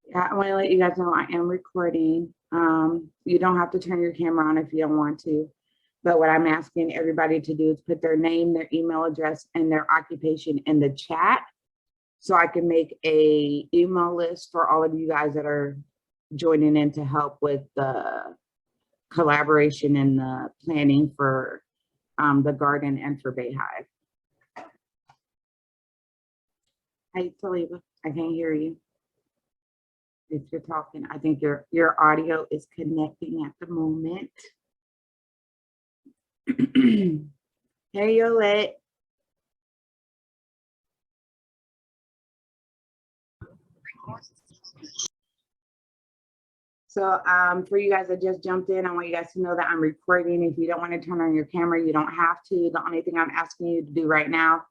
Yeah, I want to let you guys know I am recording. You don't have to turn your camera on if you don't want to. But what I'm asking everybody to do is put their name, their email address, and their occupation in the chat so I can make a email list for all of you guys that are joining in to help with the collaboration and the planning for the garden and for Bayhive. Hey, Taliba, I can't hear you. If you're talking, I think your audio is connecting at the moment. Hey, Yolette. So for you guys that just jumped in, I want you guys to know that I'm recording. If you don't want to turn on your camera, you don't have to. The only thing I'm asking you to do right now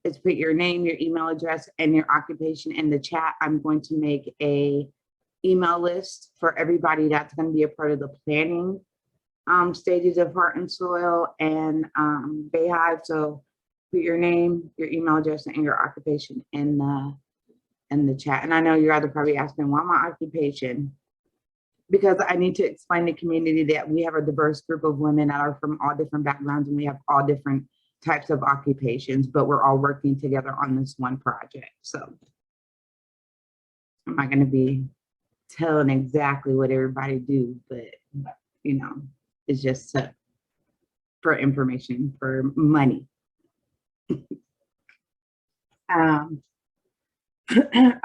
is put your name, your email address, and your occupation in the chat. I'm going to make a email list for everybody that's going to be a part of the planning stages of Heart and Soil and Bayhive. So put your name, your email address, and your occupation in the chat. And I know you're either probably asking, why my occupation? Because I need to explain to the community that we have a diverse group of women that are from all different backgrounds and we have all different types of occupations, but we're all working together on this one project. So I'm not going to be telling exactly what everybody do, but you know, it's just for information, for money. I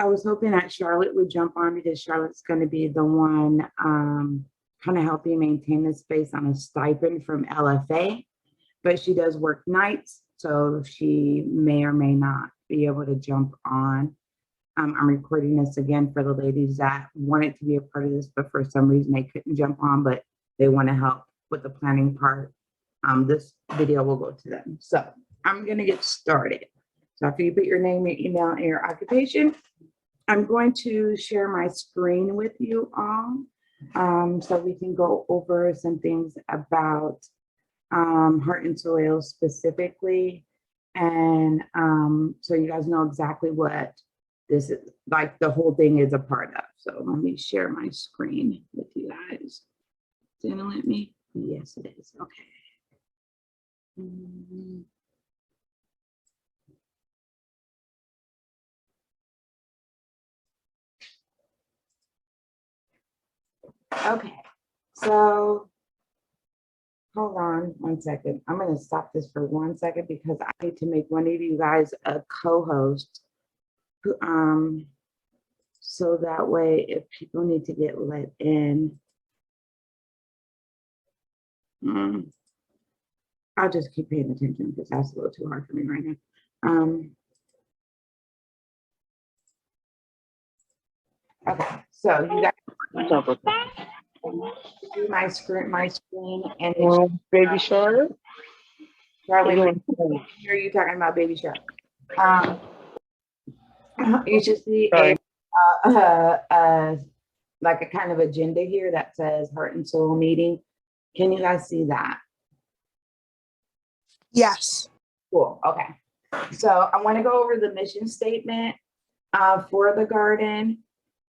was hoping that Charlotte would jump on because Charlotte's going to be the one kind of helping maintain the space on a stipend from LFA, but she does work nights, so she may or may not be able to jump on. I'm recording this again for the ladies that wanted to be a part of this, but for some reason they couldn't jump on, but they want to help with the planning part. This video will go to them. So I'm going to get started. So after you put your name, your email, and your occupation, I'm going to share my screen with you all so we can go over some things about Heart and Soil specifically. And so you guys know exactly what this is, like the whole thing is a part of. So let me share my screen with you guys. Is it gonna let me? Yes, it is. Okay. Okay, so hold on one second. I'm going to stop this for 1 second because I need to make one of you guys a co-host. So that way, if people need to get let in, I'll just keep paying attention because that's a little too hard for me right now. Okay, so you guys see my screen, and Baby Shark. Charlie, hear you talking about Baby Shark. You should see like a kind of agenda here that says Heart and Soul meeting. Can you guys see that? Yes. Cool. Okay. So I want to go over the mission statement for the garden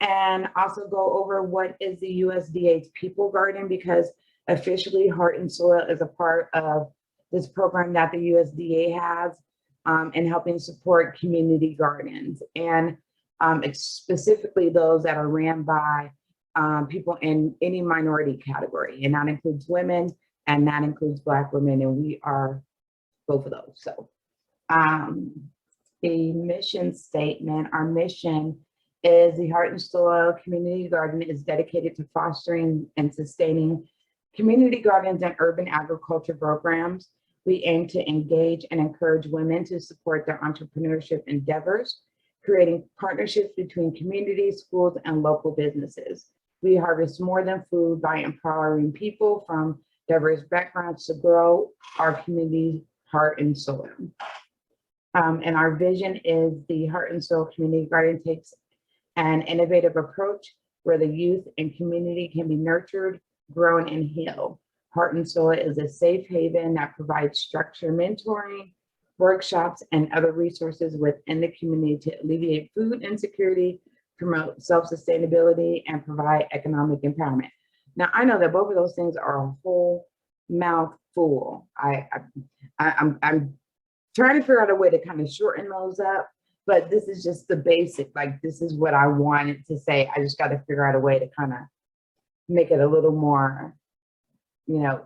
and also go over what is the USDA's People Garden, because officially Heart and Soil is a part of this program that the USDA has in helping support community gardens, and specifically those that are ran by people in any minority category, and that includes women and that includes Black women, and we are both of those. So the mission statement, our mission is the Heart and Soil Community Garden is dedicated to fostering and sustaining community gardens and urban agriculture programs. We aim to engage and encourage women to support their entrepreneurship endeavors, creating partnerships between communities, schools, and local businesses. We harvest more than food by empowering people from diverse backgrounds to grow our community's heart and soil. And our vision is the Heart and Soil Community Garden takes an innovative approach where the youth and community can be nurtured, grown, and healed. Heart and Soil is a safe haven that provides structured mentoring, workshops, and other resources within the community to alleviate food insecurity, promote self-sustainability, and provide economic empowerment. Now, I know that both of those things are a whole mouthful. I'm trying to figure out a way to kind of shorten those up, but this is just the basic, like this is what I wanted to say. I just got to figure out a way to kind of make it a little more,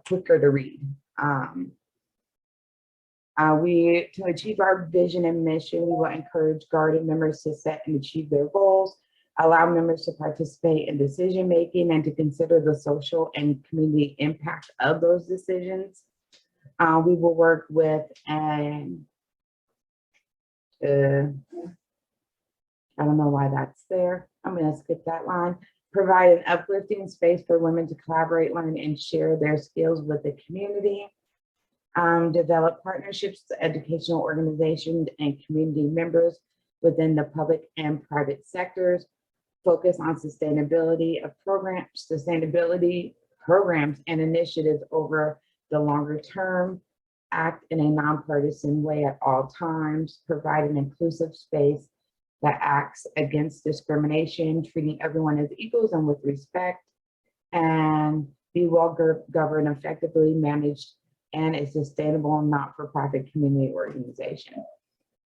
quicker to read. To achieve our vision and mission, we will encourage Guardian members to set and achieve their goals, allow members to participate in decision making and to consider the social and community impact of those decisions. We will work with I don't know why that's there. I'm going to skip that line. Provide an uplifting space for women to collaborate, learn, and share their skills with the community. Develop partnerships with educational organizations and community members within the public and private sectors. Focus on sustainability programs and initiatives over the longer term. Act in a nonpartisan way at all times. Provide an inclusive space that acts against discrimination, treating everyone as equals and with respect. And be well governed, effectively managed, and a sustainable not-for-profit community organization.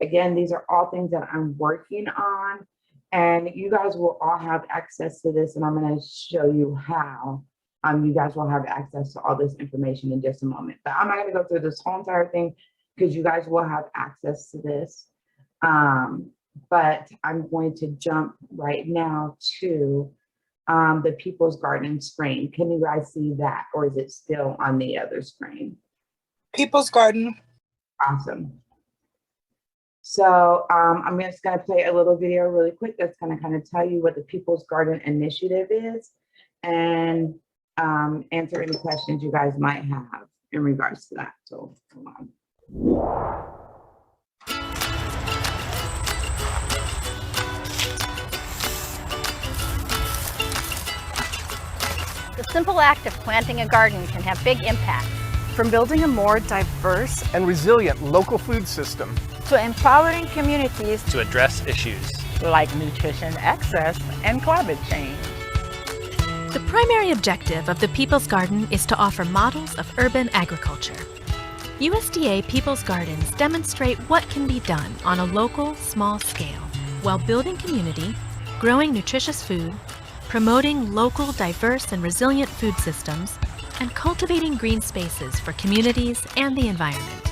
Again, these are all things that I'm working on, and you guys will all have access to this, and I'm going to show you how you guys will have access to all this information in just a moment. But I'm not going to go through this whole entire thing because you guys will have access to this. But I'm going to jump right now to the People's Garden screen. Can you guys see that, or is it still on the other screen? People's Garden. Awesome. So I'm just going to play a little video really quick that's going to kind of tell you what the People's Garden Initiative is and answer any questions you guys might have in regards to that. So hold on. The simple act of planting a garden can have big impacts. From building a more diverse and resilient local food system to empowering communities to address issues like nutrition access and climate change. The primary objective of the People's Garden is to offer models of urban agriculture. USDA People's Gardens demonstrate what can be done on a local, small scale while building community, growing nutritious food, promoting local, diverse, and resilient food systems, and cultivating green spaces for communities and the environment.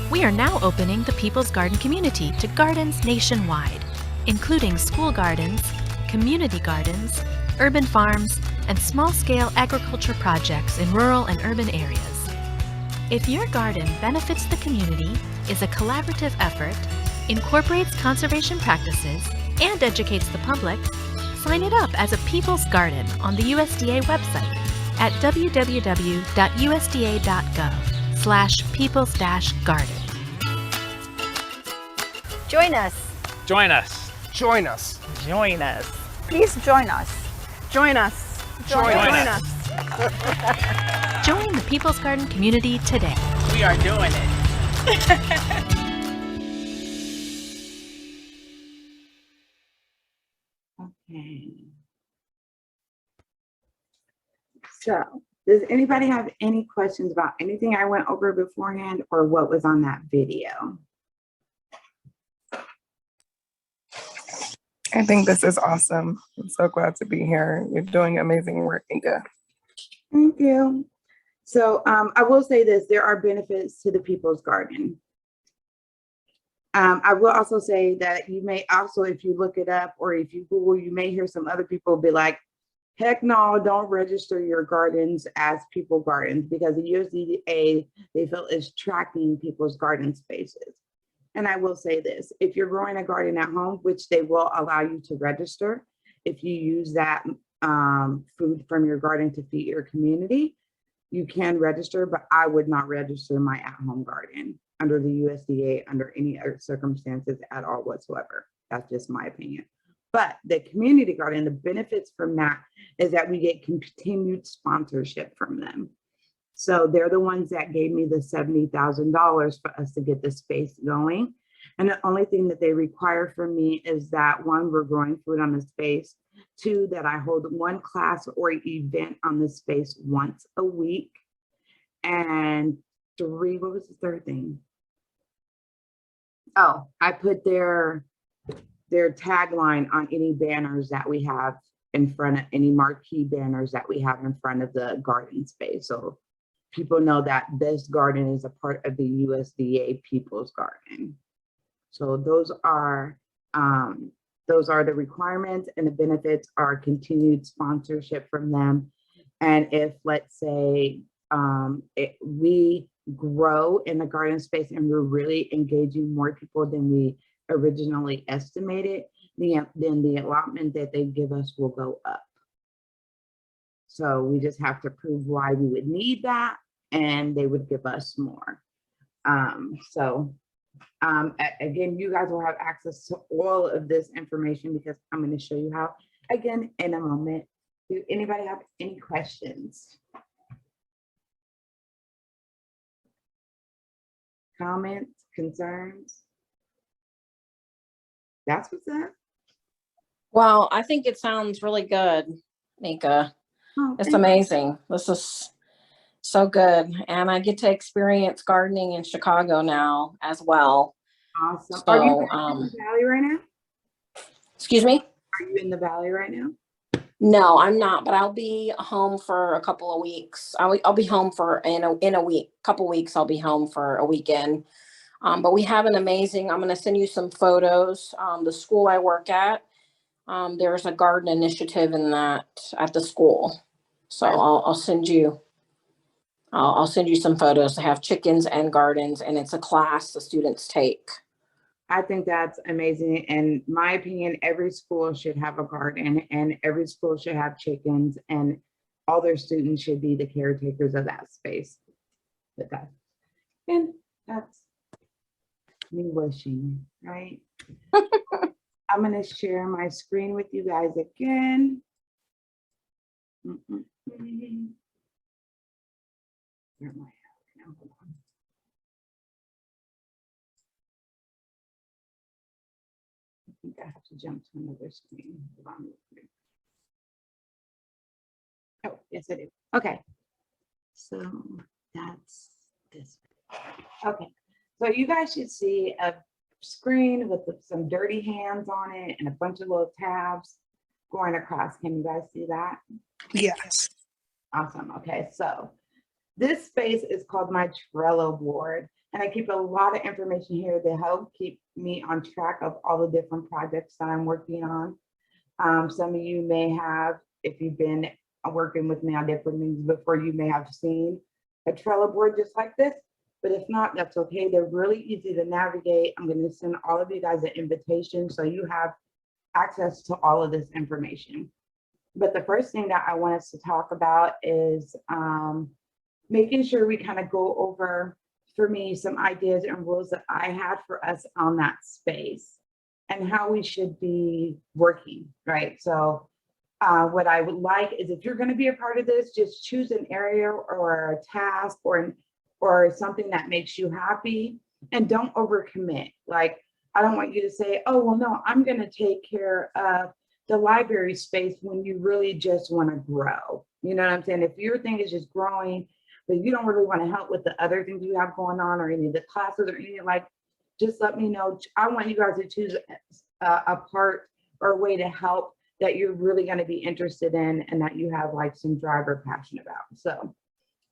We are now opening the People's Garden community to gardens nationwide, including school gardens, community gardens, urban farms, and small-scale agriculture projects in rural and urban areas. If your garden benefits the community, is a collaborative effort, incorporates conservation practices, and educates the public, sign it up as a People's Garden on the USDA website at www.usda.gov/peoples-garden. Join us. Join us. Join us. Join us. Please join us. Join us. Join us. Join the People's Garden community today. We are doing it. Okay. So, does anybody have any questions about anything I went over beforehand or what was on that video? I think this is awesome. I'm so glad to be here. You're doing amazing work, Inga. Thank you. So I will say this, there are benefits to the People's Garden. I will also say that you may also, if you look it up or if you Google, you may hear some other people be like, heck no, don't register your gardens as People Gardens because the USDA, they feel is tracking people's garden spaces. And I will say this, if you're growing a garden at home, which they will allow you to register, if you use that food from your garden to feed your community, you can register, but I would not register my at-home garden under the USDA under any other circumstances at all whatsoever. That's just my opinion. But the community garden, the benefits from that is that we get continued sponsorship from them. So they're the ones that gave me the $70,000 for us to get the space going. And the only thing that they require from me is that, one, we're growing food on the space. Two, that I hold one class or event on the space once a week. And three, what was the third thing? Oh, I put their tagline on any banners that we have in front of, any marquee banners that we have in front of the garden space. So people know that this garden is a part of the USDA People's Garden. So those are the requirements, and the benefits are continued sponsorship from them. And if, let's say, we grow in the garden space and we're really engaging more people than we originally estimated, then the allotment that they give us will go up. So we just have to prove why we would need that, and they would give us more. Again, you guys will have access to all of this information because I'm going to show you how, again, in a moment. Do anybody have any questions? Comments, concerns? That's what's up. Well, I think it sounds really good, Nika. Oh, It's thank you. amazing. This is so good. And I get to experience gardening in Chicago now as well. Awesome. Are you So, in the valley right now? excuse me? Are you in the valley right now? No, I'm not, but I'll be home for a couple of weeks. I'll be home for in a week, couple weeks. I'll be home for a weekend. But we have an amazing, I'm going to send you some photos. The school I work at, there's a garden initiative in that at the school. So I'll send you some photos. They have chickens and gardens, and it's a class the students take. I think that's amazing. In my opinion, every school should have a garden, and every school should have chickens, and all their students should be the caretakers of that space. But that's me wishing, right? I'm going to share my screen with you guys again. Where am I at now? Hold on. I think I have to jump to another screen. Hold on real quick. Oh, yes, I do. Okay. So that's this. Okay. So you guys should see a screen with some dirty hands on it and a bunch of little tabs going across. Can you guys see that? Yes. Awesome. Okay. So this space is called my Trello board, and I keep a lot of information here to help keep me on track of all the different projects that I'm working on. Some of you may have, if you've been working with me on different things before, you may have seen a Trello board just like this, but if not, that's okay. They're really easy to navigate. I'm going to send all of you guys an invitation so you have access to all of this information. But the first thing that I want us to talk about is making sure we kind of go over, for me, some ideas and rules that I had for us on that space and how we should be working, right? So what I would like is, if you're going to be a part of this, just choose an area or a task or something that makes you happy, and don't overcommit. Like, I don't want you to say, oh, well, no, I'm going to take care of the library space when you really just want to grow. You know what I'm saying? If your thing is just growing, but you don't really want to help with the other things you have going on or any of the classes or anything, like, just let me know. I want you guys to choose a part or a way to help that you're really going to be interested in and that you have like some drive or passion about. So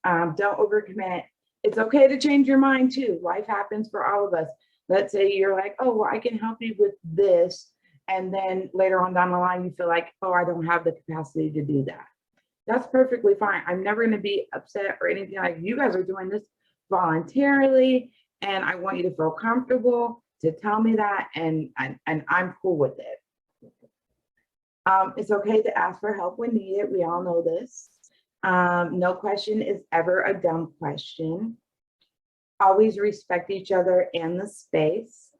don't overcommit. It's okay to change your mind too. Life happens for all of us. Let's say you're like, oh, well, I can help you with this. And then later on down the line, you feel like, oh, I don't have the capacity to do that. That's perfectly fine. I'm never going to be upset or anything. Like, you guys are doing this voluntarily, and I want you to feel comfortable to tell me that, and I'm cool with it. It's okay to ask for help when needed. We all know this. No question is ever a dumb question. Always respect each other and the space.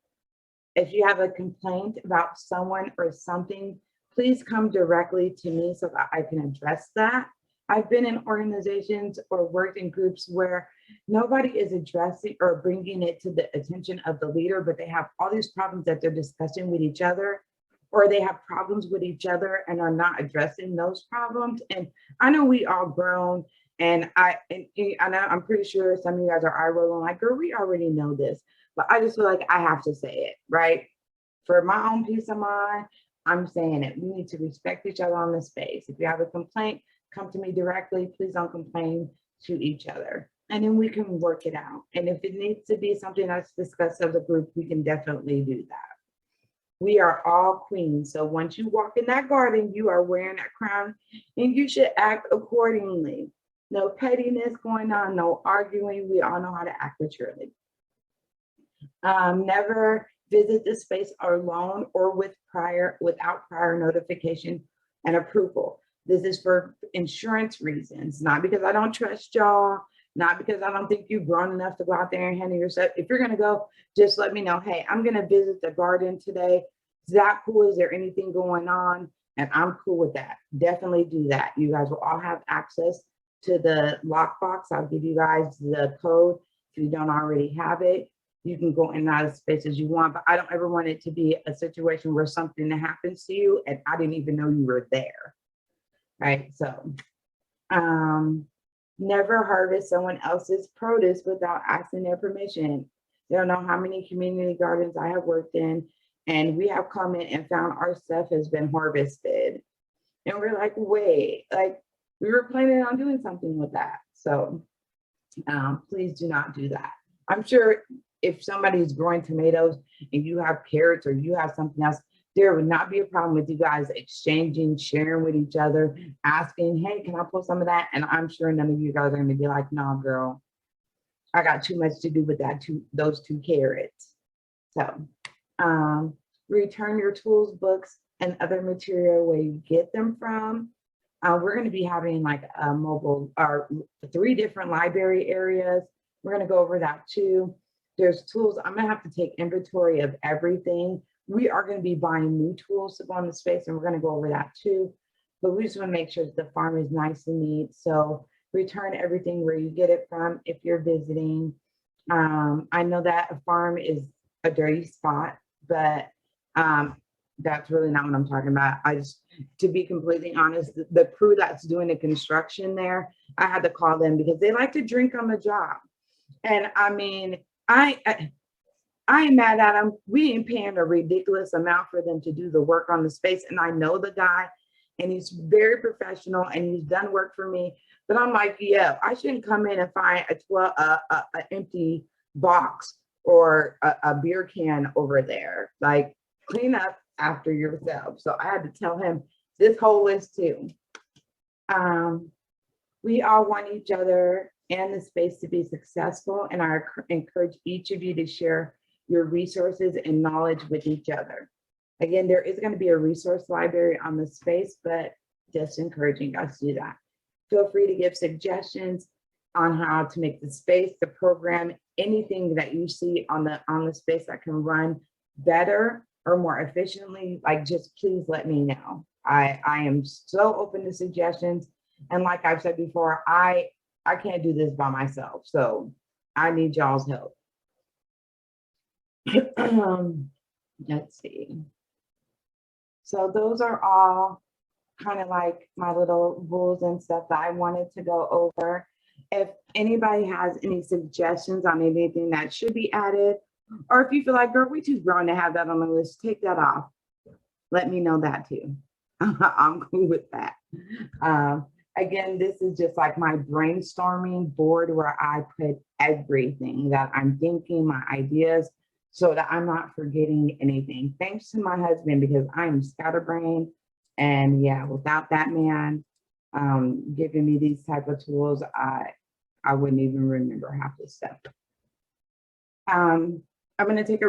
If you have a complaint about someone or something, please come directly to me so that I can address that. I've been in organizations or worked in groups where nobody is addressing or bringing it to the attention of the leader, but they have all these problems that they're discussing with each other, or they have problems with each other and are not addressing those problems. And I know we all grown, and I'm pretty sure some of you guys are eye rolling like, girl, we already know this, but I just feel like I have to say it, right? For my own peace of mind, I'm saying it. We need to respect each other on this space. If you have a complaint, come to me directly. Please don't complain to each other. And then we can work it out. And if it needs to be something that's discussed as a group, we can definitely do that. We are all queens. So once you walk in that garden, you are wearing that crown and you should act accordingly. No pettiness going on, no arguing. We all know how to act maturely. Never visit the space alone or without prior notification and approval. This is for insurance reasons, not because I don't trust y'all, not because I don't think you've grown enough to go out there and handle yourself. If you're gonna go, just let me know, hey, I'm gonna visit the garden today. Is that cool? Is there anything going on? And I'm cool with that. Definitely do that. You guys will all have access to the lockbox. I'll give you guys the code if you don't already have it. You can go in and out of space as you want, but I don't ever want it to be a situation where something happens to you and I didn't even know you were there, right? So never harvest someone else's produce without asking their permission. You don't know how many community gardens I have worked in, and we have come in and found our stuff has been harvested. And we're like, wait, like we were planning on doing something with that. So please do not do that. I'm sure if somebody's growing tomatoes and you have carrots or you have something else, there would not be a problem with you guys exchanging, sharing with each other, asking, hey, can I pull some of that? And I'm sure none of you guys are gonna be like, no, girl, I got too much to do with those 2 carrots. So return your tools, books, and other material where you get them from. We're gonna be having like a mobile, or 3 different library areas. We're gonna go over that too. There's tools. I'm gonna have to take inventory of everything. We are gonna be buying new tools to go in the space, and we're gonna go over that too. But we just wanna make sure that the farm is nice and neat. So return everything where you get it from if you're visiting. I know that a farm is a dirty spot, but that's really not what I'm talking about. To be completely honest, the crew that's doing the construction there, I had to call them because they like to drink on the job. And I mean, I ain't mad at them. We ain't paying a ridiculous amount for them to do the work on the space. And I know the guy, and he's very professional, and he's done work for me. But I'm like, yeah, I shouldn't come in and find an empty box or a beer can over there. Like, clean up after yourself. So I had to tell him this whole list too. We all want each other and the space to be successful, and I encourage each of you to share your resources and knowledge with each other. Again, there is going to be a resource library on the space, but just encouraging us to do that. Feel free to give suggestions on how to make the space, the program, anything that you see on the space that can run better or more efficiently, like just please let me know. I am so open to suggestions. And like I've said before, I can't do this by myself. So I need y'all's help. Let's see. So those are all kind of like my little rules and stuff that I wanted to go over. If anybody has any suggestions on anything that should be added, or if you feel like, girl, we too grown to have that on the list, take that off. Let me know that too. I'm cool with that. Again, this is just like my brainstorming board where I put everything that I'm thinking, my ideas, so that I'm not forgetting anything. Thanks to my husband, because I am scatterbrained. And yeah, without that man giving me these type of tools, I wouldn't even remember half this stuff. We're gonna take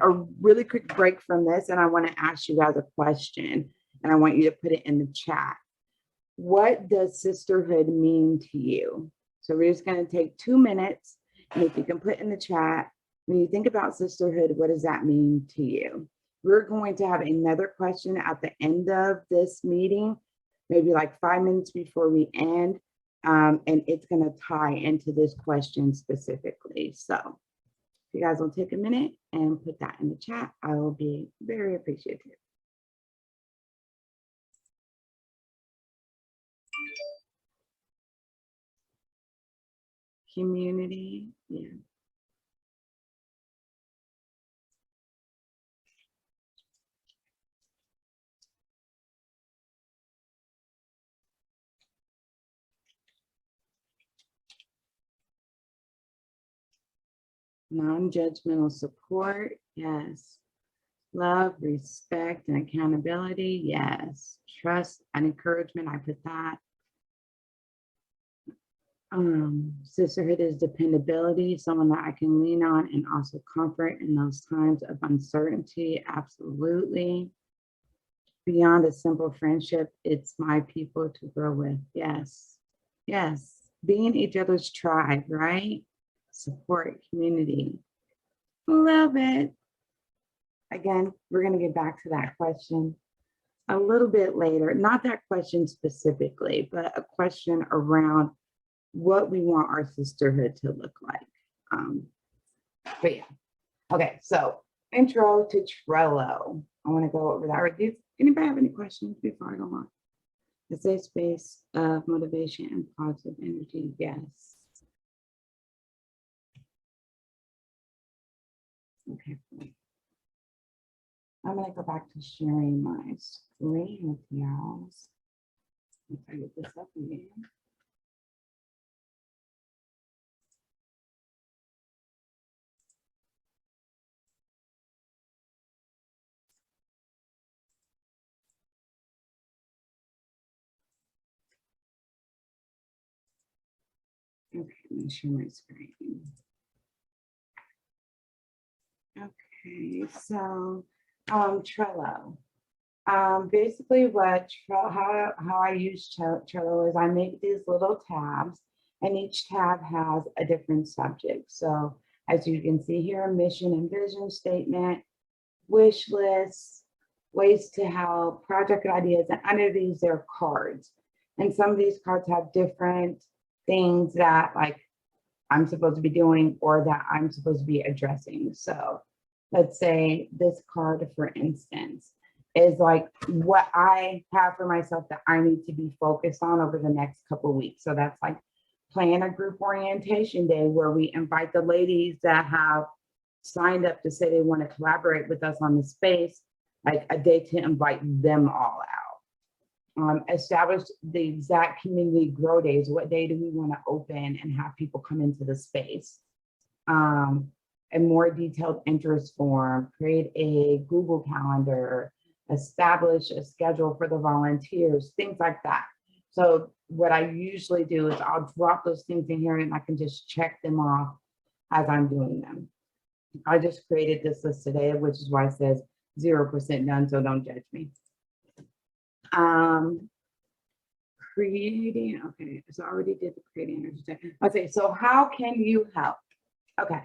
a really quick break from this, and I want to ask you guys a question, and I want you to put it in the chat. What does sisterhood mean to you? So we're just going to take 2 minutes, and if you can put in the chat, when you think about sisterhood, what does that mean to you? We're going to have another question at the end of this meeting, maybe like 5 minutes before we end. And it's going to tie into this question specifically. So if you guys will take a minute and put that in the chat, I will be very appreciative. Community, yeah. Non-judgmental support, yes. Love, respect, and accountability, yes. Trust and encouragement, I put that. Sisterhood is dependability, someone that I can lean on and also comfort in those times of uncertainty, absolutely. Beyond a simple friendship, it's my people to grow with, yes. Yes, being each other's tribe, right? Support, community, love it. Again, we're going to get back to that question a little bit later. Not that question specifically, but a question around what we want our sisterhood to look like. But yeah, okay, so intro to Trello. I want to go over that. Does anybody have any questions before I go on? The safe space of motivation and positive energy, yes. Okay. I'm going to go back to sharing my screen with y'all. If I get this up again. Okay, let me share my screen. Okay, so Trello. Basically what how I use Trello is I make these little tabs, and each tab has a different subject. So as you can see here, mission and vision statement, wish lists, ways to help, project ideas, and under these there are cards. And some of these cards have different things that like I'm supposed to be doing or that I'm supposed to be addressing. So let's say this card, for instance, is like what I have for myself that I need to be focused on over the next couple of weeks. So that's like plan a group orientation day where we invite the ladies that have signed up to say they want to collaborate with us on the space, like a day to invite them all out. Establish the exact community grow days. What day do we want to open and have people come into the space? A more detailed interest form, create a Google Calendar, establish a schedule for the volunteers, things like that. So what I usually do is I'll drop those things in here and I can just check them off as I'm doing them. I just created this list today, which is why it says 0% done, so don't judge me. Creating, okay, so I already did the creating. Okay, so how can you help? Okay,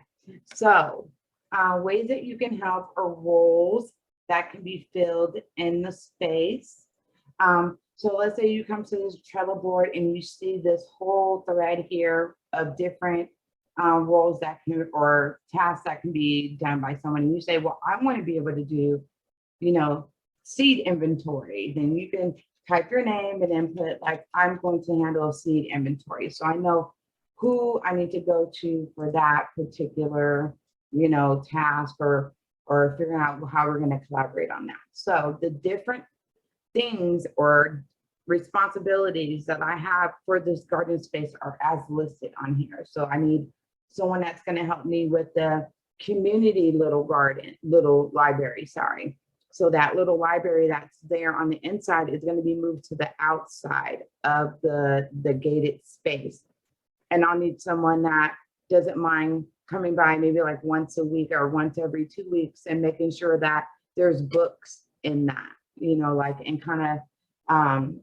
so ways that you can help are roles that can be filled in the space. So let's say you come to this Trello board and you see this whole thread here of different roles that can, or tasks that can be done by someone. And you say, well, I want to be able to do, you know, seed inventory. Then you can type your name and then put like, I'm going to handle seed inventory. So I know who I need to go to for that particular, you know, task or figuring out how we're going to collaborate on that. So the different things or responsibilities that I have for this garden space are as listed on here. So I need someone that's going to help me with the community little library, sorry. So that little library that's there on the inside is going to be moved to the outside of the gated space. And I'll need someone that doesn't mind coming by maybe like once a week or once every 2 weeks and making sure that there's books in that, you know, like, and kind of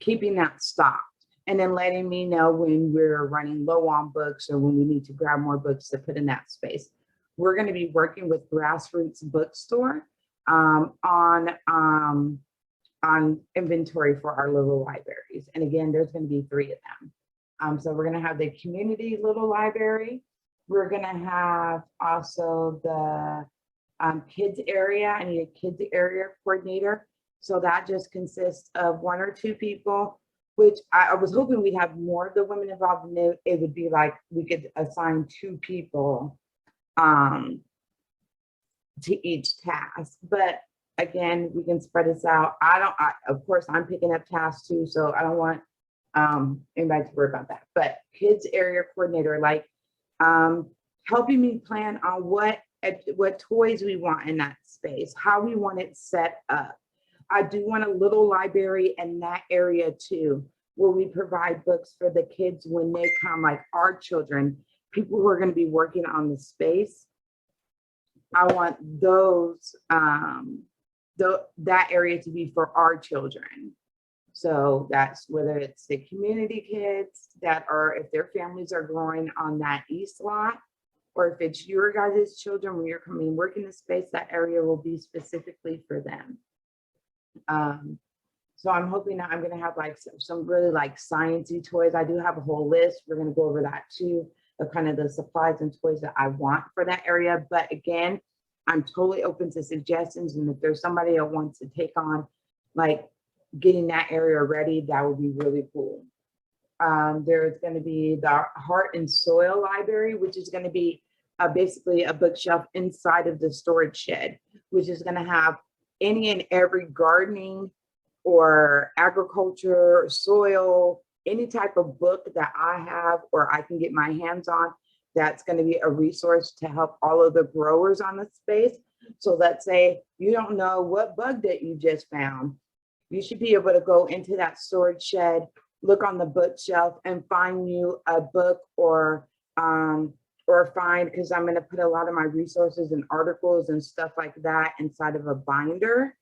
keeping that stocked. And then letting me know when we're running low on books or when we need to grab more books to put in that space. We're going to be working with Grassroots Bookstore on inventory for our little libraries. And again, there's going to be 3 of them. So we're gonna have the community little library. We're gonna have also the kids area. I need a kids area coordinator. So that just consists of 1 or 2 people, which I was hoping we'd have more of the women involved in it. It would be like we could assign 2 people to each task. But again, we can spread this out. Of course, I'm picking up tasks too, so I don't want anybody to worry about that. But kids area coordinator, like helping me plan on what toys we want in that space, how we want it set up. I do want a little library in that area too, where we provide books for the kids when they come, like our children, people who are going to be working on the space. I want those, that area to be for our children. So that's whether it's the community kids that are, if their families are growing on that east lot, or if it's your guys' children, when you're coming work in the space, that area will be specifically for them. So I'm hoping that I'm going to have like some really like sciencey toys. I do have a whole list. We're going to go over that too, of kind of the supplies and toys that I want for that area. But again, I'm totally open to suggestions. And if there's somebody that wants to take on like getting that area ready, that would be really cool. There's going to be the Heart and Soil Library, which is going to be basically a bookshelf inside of the storage shed, which is going to have any and every gardening or agriculture, soil, any type of book that I have or I can get my hands on, that's going to be a resource to help all of the growers on the space. So let's say you don't know what bug that you just found. You should be able to go into that storage shed, look on the bookshelf and find you a book or find, because I'm going to put a lot of my resources and articles and stuff like that inside of a binder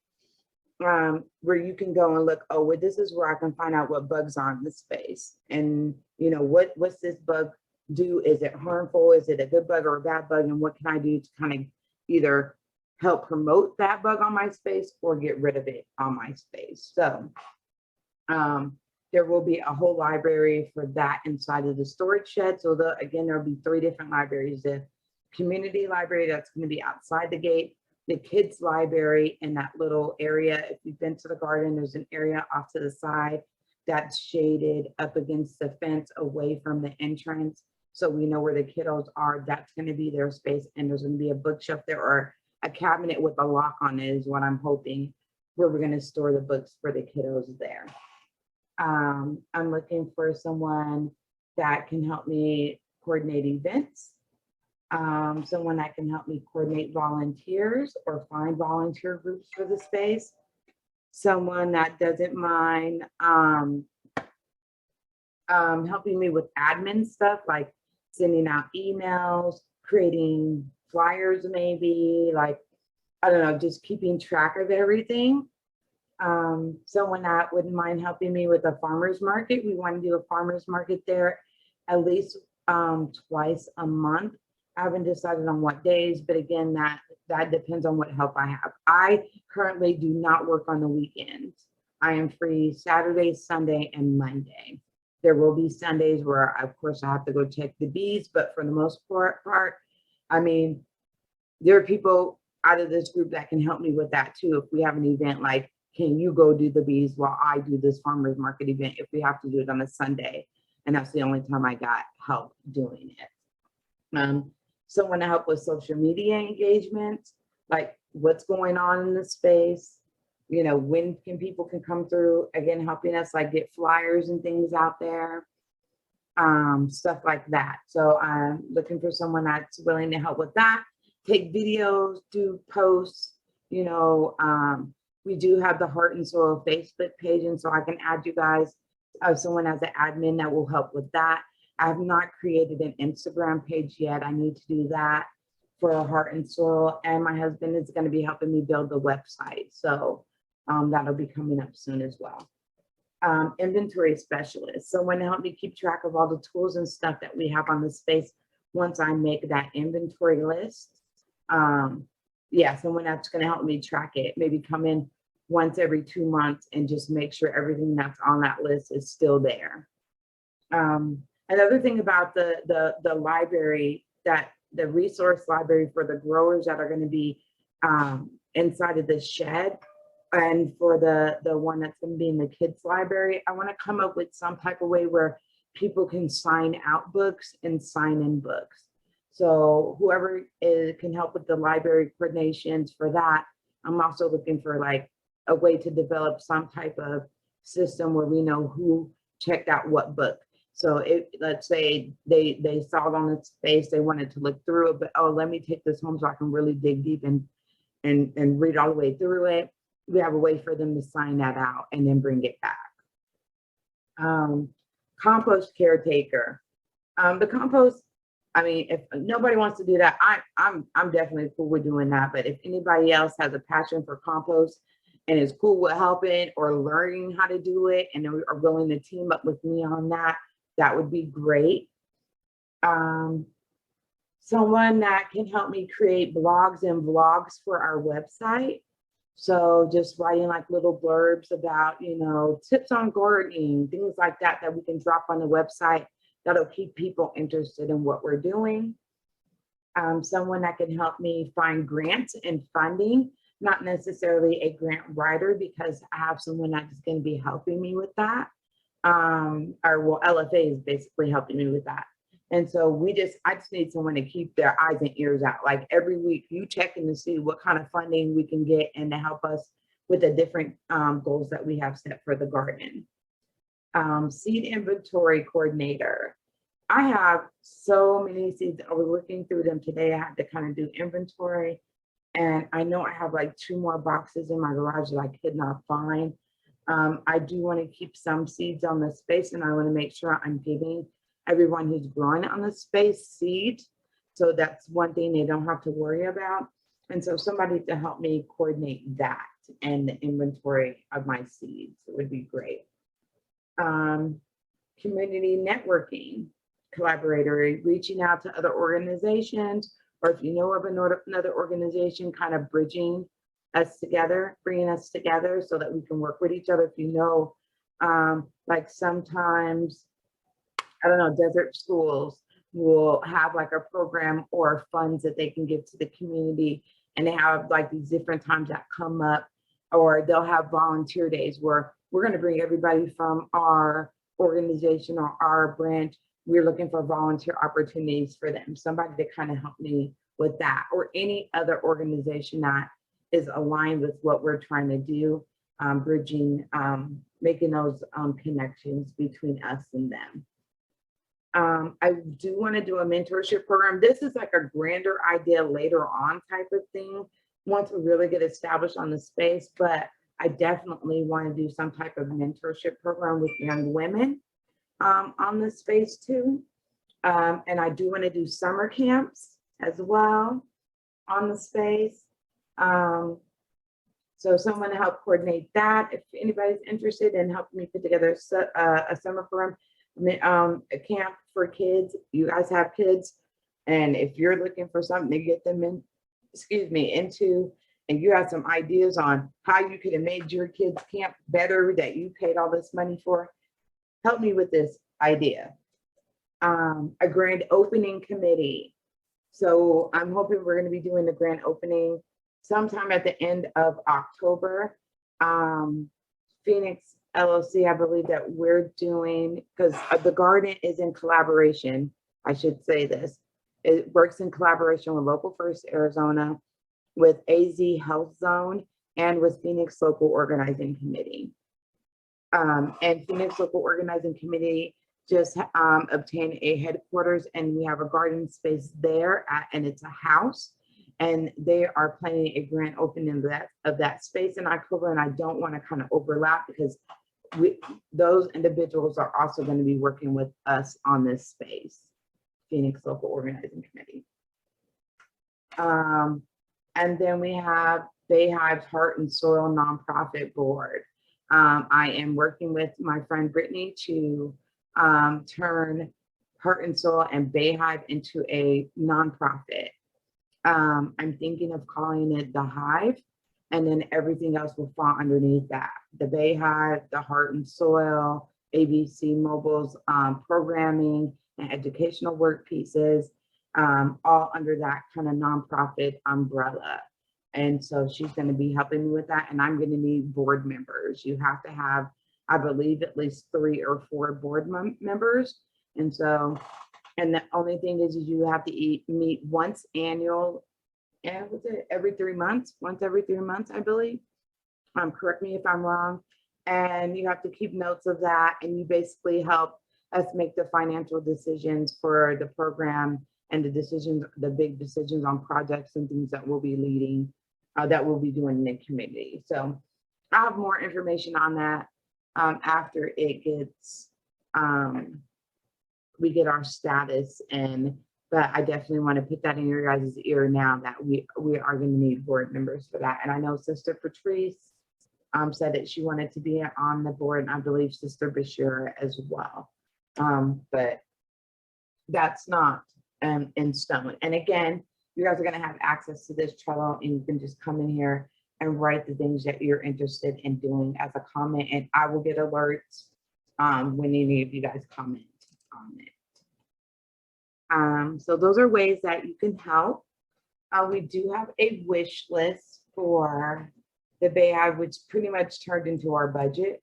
where you can go and look, oh, well, this is where I can find out what bugs are in the space. And, you know, what's this bug do? Is it harmful? Is it a good bug or a bad bug? And what can I do to kind of either help promote that bug on my space or get rid of it on my space? So there will be a whole library for that inside of the storage shed. So again, there'll be 3 different libraries: the community library that's going to be outside the gate, the kids library in that little area. If you've been to the garden, there's an area off to the side that's shaded up against the fence away from the entrance. So we know where the kiddos are. That's going to be their space. And there's going to be a bookshelf there or a cabinet with a lock on it is what I'm hoping, where we're going to store the books for the kiddos there. I'm looking for someone that can help me coordinate events. Someone that can help me coordinate volunteers or find volunteer groups for the space. Someone that doesn't mind helping me with admin stuff, like sending out emails, creating flyers, maybe, like, I don't know, just keeping track of everything. Someone that wouldn't mind helping me with a farmer's market. We want to do a farmer's market there at least twice a month. I haven't decided on what days, but again, that depends on what help I have. I currently do not work on the weekends. I am free Saturday, Sunday, and Monday. There will be Sundays where, of course, I have to go check the bees, but for the most part, I mean, there are people out of this group that can help me with that too. If we have an event, like, can you go do the bees while I do this farmer's market event if we have to do it on a Sunday? And that's the only time I got help doing it. Someone to help with social media engagement, like what's going on in the space, you know, when people can come through, again, helping us like get flyers and things out there, stuff like that. So I'm looking for someone that's willing to help with that, take videos, do posts, you know. We do have the Heart and Soil Facebook page, and so I can add you guys, someone as an admin that will help with that. I have not created an Instagram page yet. I need to do that for Heart and Soil, and my husband is going to be helping me build the website. So that'll be coming up soon as well. Inventory specialist, someone to help me keep track of all the tools and stuff that we have on the space once I make that inventory list. Yeah, someone that's going to help me track it, maybe come in once every 2 months and just make sure everything that's on that list is still there. Another thing about the library, that the resource library for the growers that are going to be inside of the shed, and for the one that's going to be in the kids library, I want to come up with some type of way where people can sign out books and sign in books. So whoever can help with the library coordinations for that, I'm also looking for like a way to develop some type of system where we know who checked out what book. So if, let's say they saw it on its face, they wanted to look through it, but oh, let me take this home so I can really dig deep and read all the way through it. We have a way for them to sign that out and then bring it back. Compost caretaker. The compost, I mean, if nobody wants to do that, I'm definitely cool with doing that. But if anybody else has a passion for compost and is cool with helping or learning how to do it and are willing to team up with me on that, that would be great. Someone that can help me create blogs and vlogs for our website. So just writing like little blurbs about, you know, tips on gardening, things like that, that we can drop on the website that'll keep people interested in what we're doing. Someone that can help me find grants and funding, not necessarily a grant writer, because I have someone that's going to be helping me with that. Or well, LFA is basically helping me with that. And so I just need someone to keep their eyes and ears out. Like every week you checking to see what kind of funding we can get and to help us with the different goals that we have set for the garden. Seed inventory coordinator. I have so many seeds. I was looking through them today. I had to kind of do inventory. And I know I have like 2 more boxes in my garage that I could not find. I do want to keep some seeds on the space, and I want to make sure I'm giving everyone who's growing on the space seed. So that's one thing they don't have to worry about. And so somebody to help me coordinate that and the inventory of my seeds would be great. Community networking collaborator, reaching out to other organizations, or if you know of another organization, kind of bridging us together, bringing us together so that we can work with each other. If you know, like sometimes, I don't know, desert schools will have like a program or funds that they can give to the community, and they have like these different times that come up, or they'll have volunteer days where we're going to bring everybody from our organization or our branch. We're looking for volunteer opportunities for them, somebody to kind of help me with that, or any other organization that is aligned with what we're trying to do, bridging, making those connections between us and them. I do want to do a mentorship program. This is like a grander idea later on type of thing, once we really get established on the space, but I definitely want to do some type of mentorship program with young women on the space too. And I do want to do summer camps as well on the space. So someone to help coordinate that. If anybody's interested in helping me put together a summer program, a camp for kids, you guys have kids, and if you're looking for something to get them in, into, and you have some ideas on how you could have made your kids' camp better that you paid all this money for, help me with this idea. A grand opening committee. So I'm hoping we're going to be doing the grand opening sometime at the end of October. Phoenix LLC, I believe that we're doing, because the garden is in collaboration, I should say this. It works in collaboration with Local First Arizona, with AZ Health Zone, and with Phoenix Local Organizing Committee. And Phoenix Local Organizing Committee just obtained a headquarters, and we have a garden space there, and it's a house. And they are planning a grand opening of that space in October, and I don't want to kind of overlap because those individuals are also going to be working with us on this space, Phoenix Local Organizing Committee. And then we have Bayhive's Heart and Soil Nonprofit Board. I am working with my friend Brittany to turn Heart and Soil and Bayhive into a nonprofit. I'm thinking of calling it the Hive, and then everything else will fall underneath that. The Bayhive, the Heart and Soil, ABC Mobile's programming and educational work pieces, all under that kind of nonprofit umbrella. And so she's going to be helping me with that. And I'm going to need board members. You have to have, I believe, at least 3 or 4 board members. And so, and the only thing is you have to meet once annual, and was it every 3 months? Once every 3 months, I believe. Correct me if I'm wrong. And you have to keep notes of that. And you basically help us make the financial decisions for the program and the decisions, the big decisions on projects and things that we'll be leading, that we'll be doing in the community. So I'll have more information on that after it gets, we get our status in. But I definitely want to put that in your guys' ear now that we are going to need board members for that. And I know Sister Patrice said that she wanted to be on the board, and I believe Sister Bashir as well. But that's not in stone. And again, you guys are going to have access to this Trello, and you can just come in here and write the things that you're interested in doing as a comment, and I will get alerts when any of you guys comment on it. So those are ways that you can help. We do have a wish list for the Bay Ave, which pretty much turned into our budget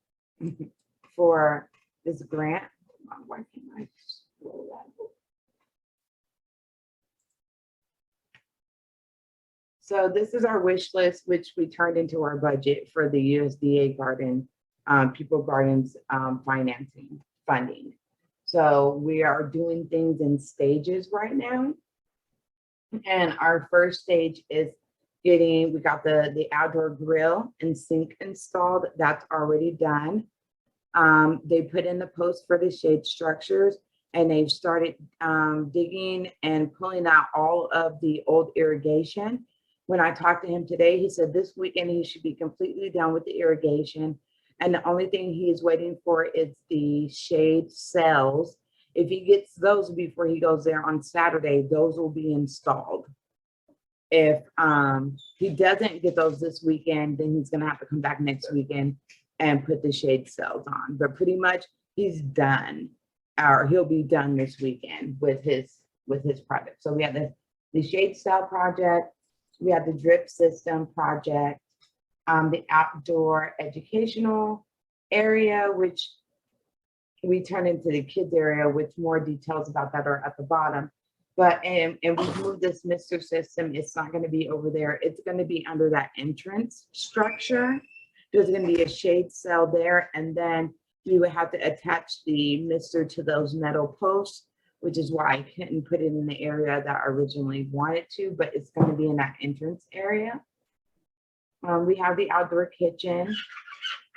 for this grant. Why can't I scroll that? So this is our wish list, which we turned into our budget for the USDA garden, People Gardens financing funding. So we are doing things in stages right now. And our first stage is we got the outdoor grill and sink installed. That's already done. They put in the post for the shade structures, and they've started digging and pulling out all of the old irrigation. When I talked to him today, he said this weekend he should be completely done with the irrigation. And the only thing he's waiting for is the shade cells. If he gets those before he goes there on Saturday, those will be installed. If he doesn't get those this weekend, then he's gonna have to come back next weekend and put the shade cells on. But pretty much he's done, or he'll be done this weekend with his project. So we have the shade cell project, we have the drip system project, the outdoor educational area, which we turn into the kids area, with more details about that are at the bottom. But, and we've moved this Mr. system. It's not going to be over there. It's going to be under that entrance structure. There's going to be a shade cell there. And then you would have to attach the Mr. to those metal posts, which is why I couldn't put it in the area that I originally wanted to, but it's going to be in that entrance area. We have the outdoor kitchen.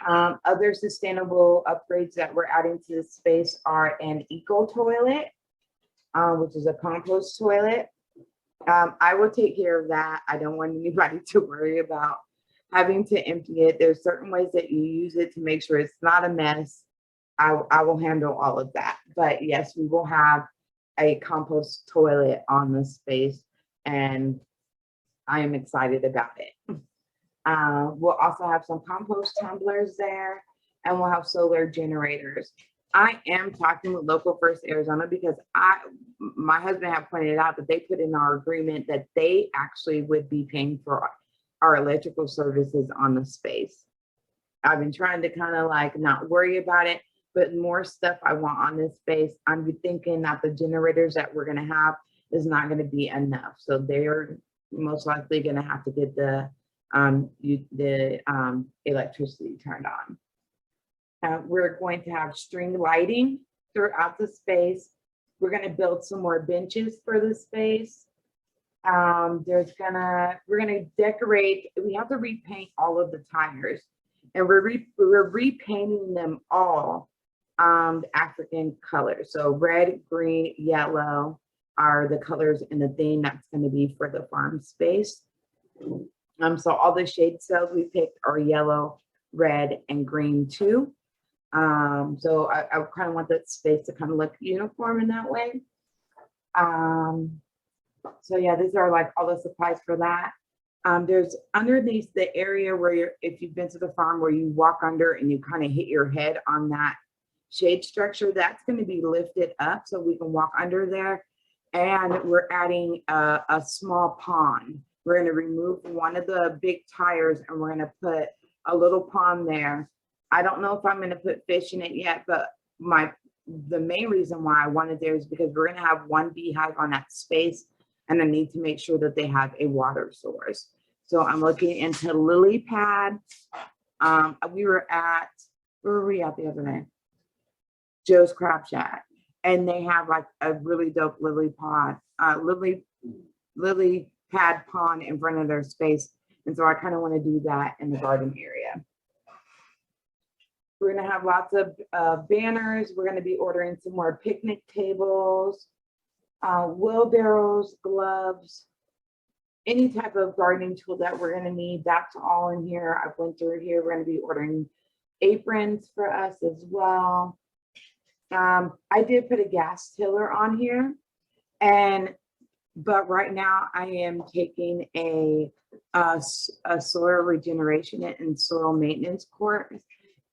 Other sustainable upgrades that we're adding to this space are an eco toilet, which is a compost toilet. I will take care of that. I don't want anybody to worry about having to empty it. There's certain ways that you use it to make sure it's not a mess. I will handle all of that. But yes, we will have a compost toilet on this space, and I am excited about it. We'll also have some compost tumblers there, and we'll have solar generators. I am talking with Local First Arizona because my husband had pointed out that they put in our agreement that they actually would be paying for our electrical services on the space. I've been trying to kind of like not worry about it, but more stuff I want on this space. I'm thinking that the generators that we're going to have is not going to be enough. So they're most likely going to have to get the electricity turned on. We're going to have string lighting throughout the space. We're going to build some more benches for the space. We're going to decorate. We have to repaint all of the tires, and we're repainting them all the African colors. So red, green, yellow are the colors in the theme that's going to be for the farm space. So all the shade cells we picked are yellow, red, and green too. So I kind of want that space to kind of look uniform in that way. So yeah, these are like all the supplies for that. There's underneath the area where if you've been to the farm where you walk under and you kind of hit your head on that shade structure, that's going to be lifted up so we can walk under there. And we're adding a small pond. We're going to remove one of the big tires and we're going to put a little pond there. I don't know if I'm going to put fish in it yet, but the main reason why I wanted there is because we're going to have one beehive on that space and I need to make sure that they have a water source. So I'm looking into lily pad. Where were we at the other day? Joe's Crab Shack. And they have like a really dope lily pad pond in front of their space. And so I kind of want to do that in the garden area. We're going to have lots of banners. We're going to be ordering some more picnic tables, wheelbarrows, gloves, any type of gardening tool that we're going to need. That's all in here. I've went through here. We're going to be ordering aprons for us as well. I did put a gas tiller on here, but right now I am taking a soil regeneration and soil maintenance course.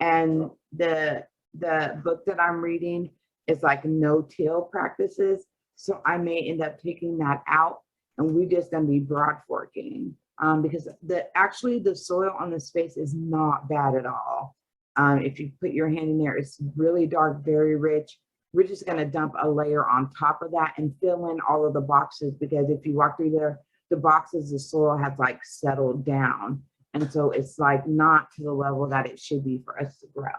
And the book that I'm reading is like no-till practices. So I may end up taking that out and we're just gonna be broad forking because actually the soil on the space is not bad at all. If you put your hand in there, it's really dark, very rich. We're just gonna dump a layer on top of that and fill in all of the boxes because if you walk through there, the boxes, the soil has like settled down. And so it's like not to the level that it should be for us to grow.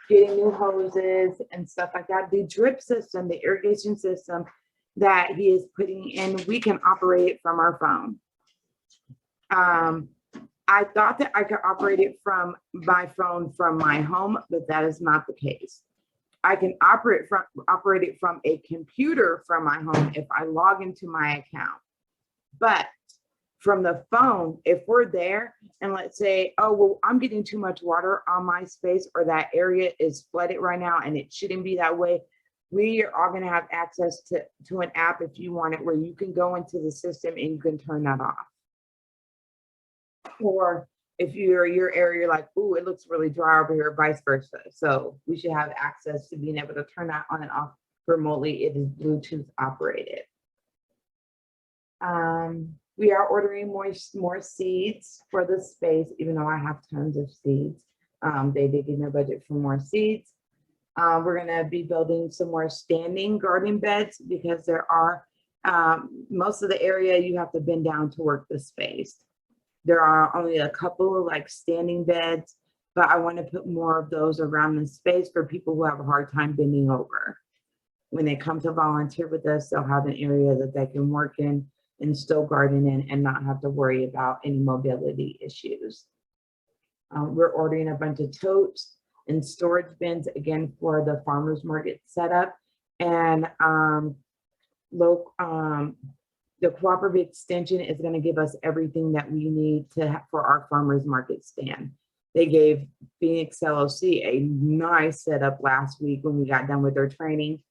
Getting new hoses and stuff like that. The drip system, the irrigation system that he is putting in, we can operate it from our phone. I thought that I could operate it from my phone from my home, but that is not the case. I can operate it from a computer from my home if I log into my account. But from the phone, if we're there and let's say, oh, well, I'm getting too much water on my space or that area is flooded right now and it shouldn't be that way, we are all going to have access to an app if you want it where you can go into the system and you can turn that off. Or if you're your area like, ooh, it looks really dry over here, vice versa. So we should have access to being able to turn that on and off remotely. It is Bluetooth operated. We are ordering more seeds for the space, even though I have tons of seeds. They did give me a budget for more seeds. We're going to be building some more standing garden beds because there are most of the area you have to bend down to work the space. There are only a couple of like standing beds, but I want to put more of those around the space for people who have a hard time bending over. When they come to volunteer with us, they'll have an area that they can work in and still garden in and not have to worry about any mobility issues. We're ordering a bunch of totes and storage bins again for the farmers market setup. And the cooperative extension is going to give us everything that we need to have for our farmers market stand. They gave Phoenix LOC a nice setup last week when we got done with their training.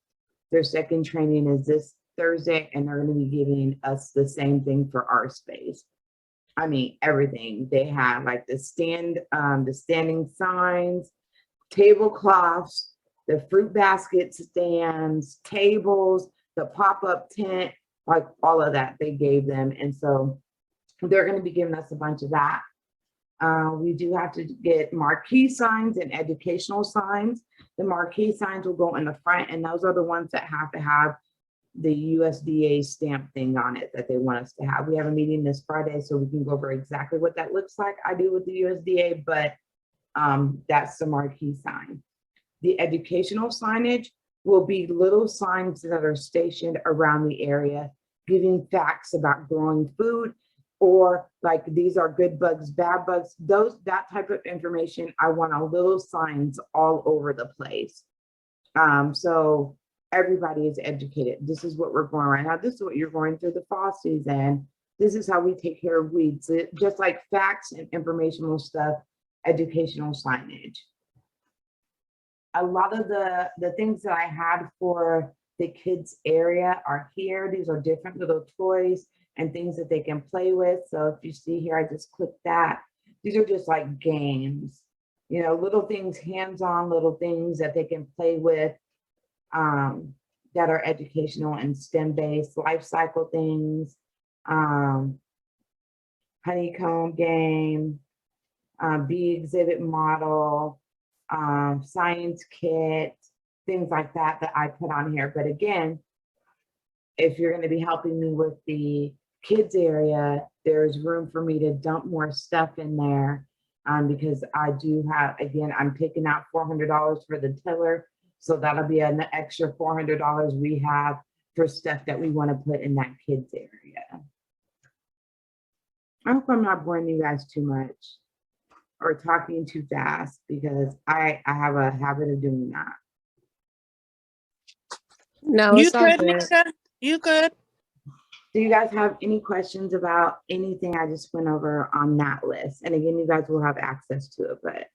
Their second training is this Thursday, and they're going to be giving us the same thing for our space. I mean, everything. They have like the standing signs, tablecloths, the fruit basket stands, tables, the pop-up tent, like all of that they gave them. And so they're going to be giving us a bunch of that. We do have to get marquee signs and educational signs. The marquee signs will go in the front, and those are the ones that have to have the USDA stamp thing on it that they want us to have. We have a meeting this Friday, so we can go over exactly what that looks like. I do with the USDA, but that's the marquee sign. The educational signage will be little signs that are stationed around the area, giving facts about growing food, or like these are good bugs, bad bugs, that type of information. I want a little signs all over the place. So everybody is educated. This is what we're going right now. This is what you're going through the fall season. This is how we take care of weeds. Just like facts and informational stuff, educational signage. A lot of the things that I had for the kids area are here. These are different little toys and things that they can play with. So if you see here, I just clicked that. These are just like games. you know, little things, hands-on little things that they can play with, that are educational and STEM-based, life cycle things, honeycomb game, bee exhibit model, science kit, things like that that I put on here. But again, if you're going to be helping me with the kids area, there's room for me to dump more stuff in there, because I do have, again, I'm picking out $400 for the tiller. So that'll be an extra $400 we have for stuff that we want to put in that kids area. I hope I'm not boring you guys too much or talking too fast, because I have a habit of doing that. No, You it's all good, good. Lisa? You good? Do you guys have any questions about anything I just went over on that list? And again, you guys will have access to it, but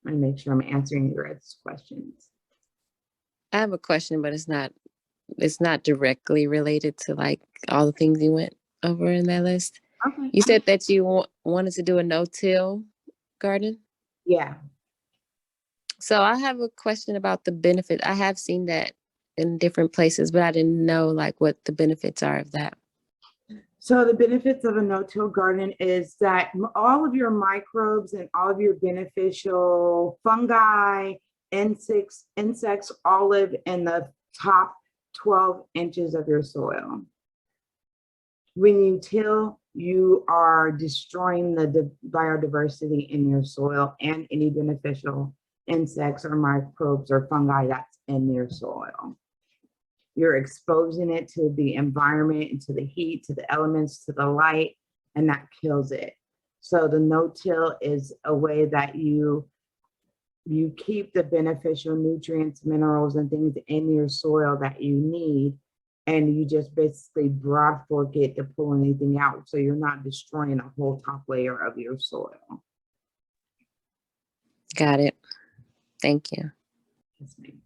I make sure I'm answering your guys' questions. I have a question, but it's not directly related to like all the things you went over in that list. Okay. You said that you wanted to do a no-till garden. Yeah. So I have a question about the benefit. I have seen that in different places, but I didn't know like what the benefits are of that. So the benefits of a no-till garden is that all of your microbes and all of your beneficial fungi, insects all live in the top 12 inches of your soil. When you till, you are destroying the biodiversity in your soil and any beneficial insects or microbes or fungi that's in your soil. You're exposing it to the environment and to the heat, to the elements, to the light, and that kills it. So the no-till is a way that you keep the beneficial nutrients, minerals, and things in your soil that you need, and you just basically broad fork it to pull anything out. So you're not destroying a whole top layer of your soil. Got it. Thank you. Yes, ma'am.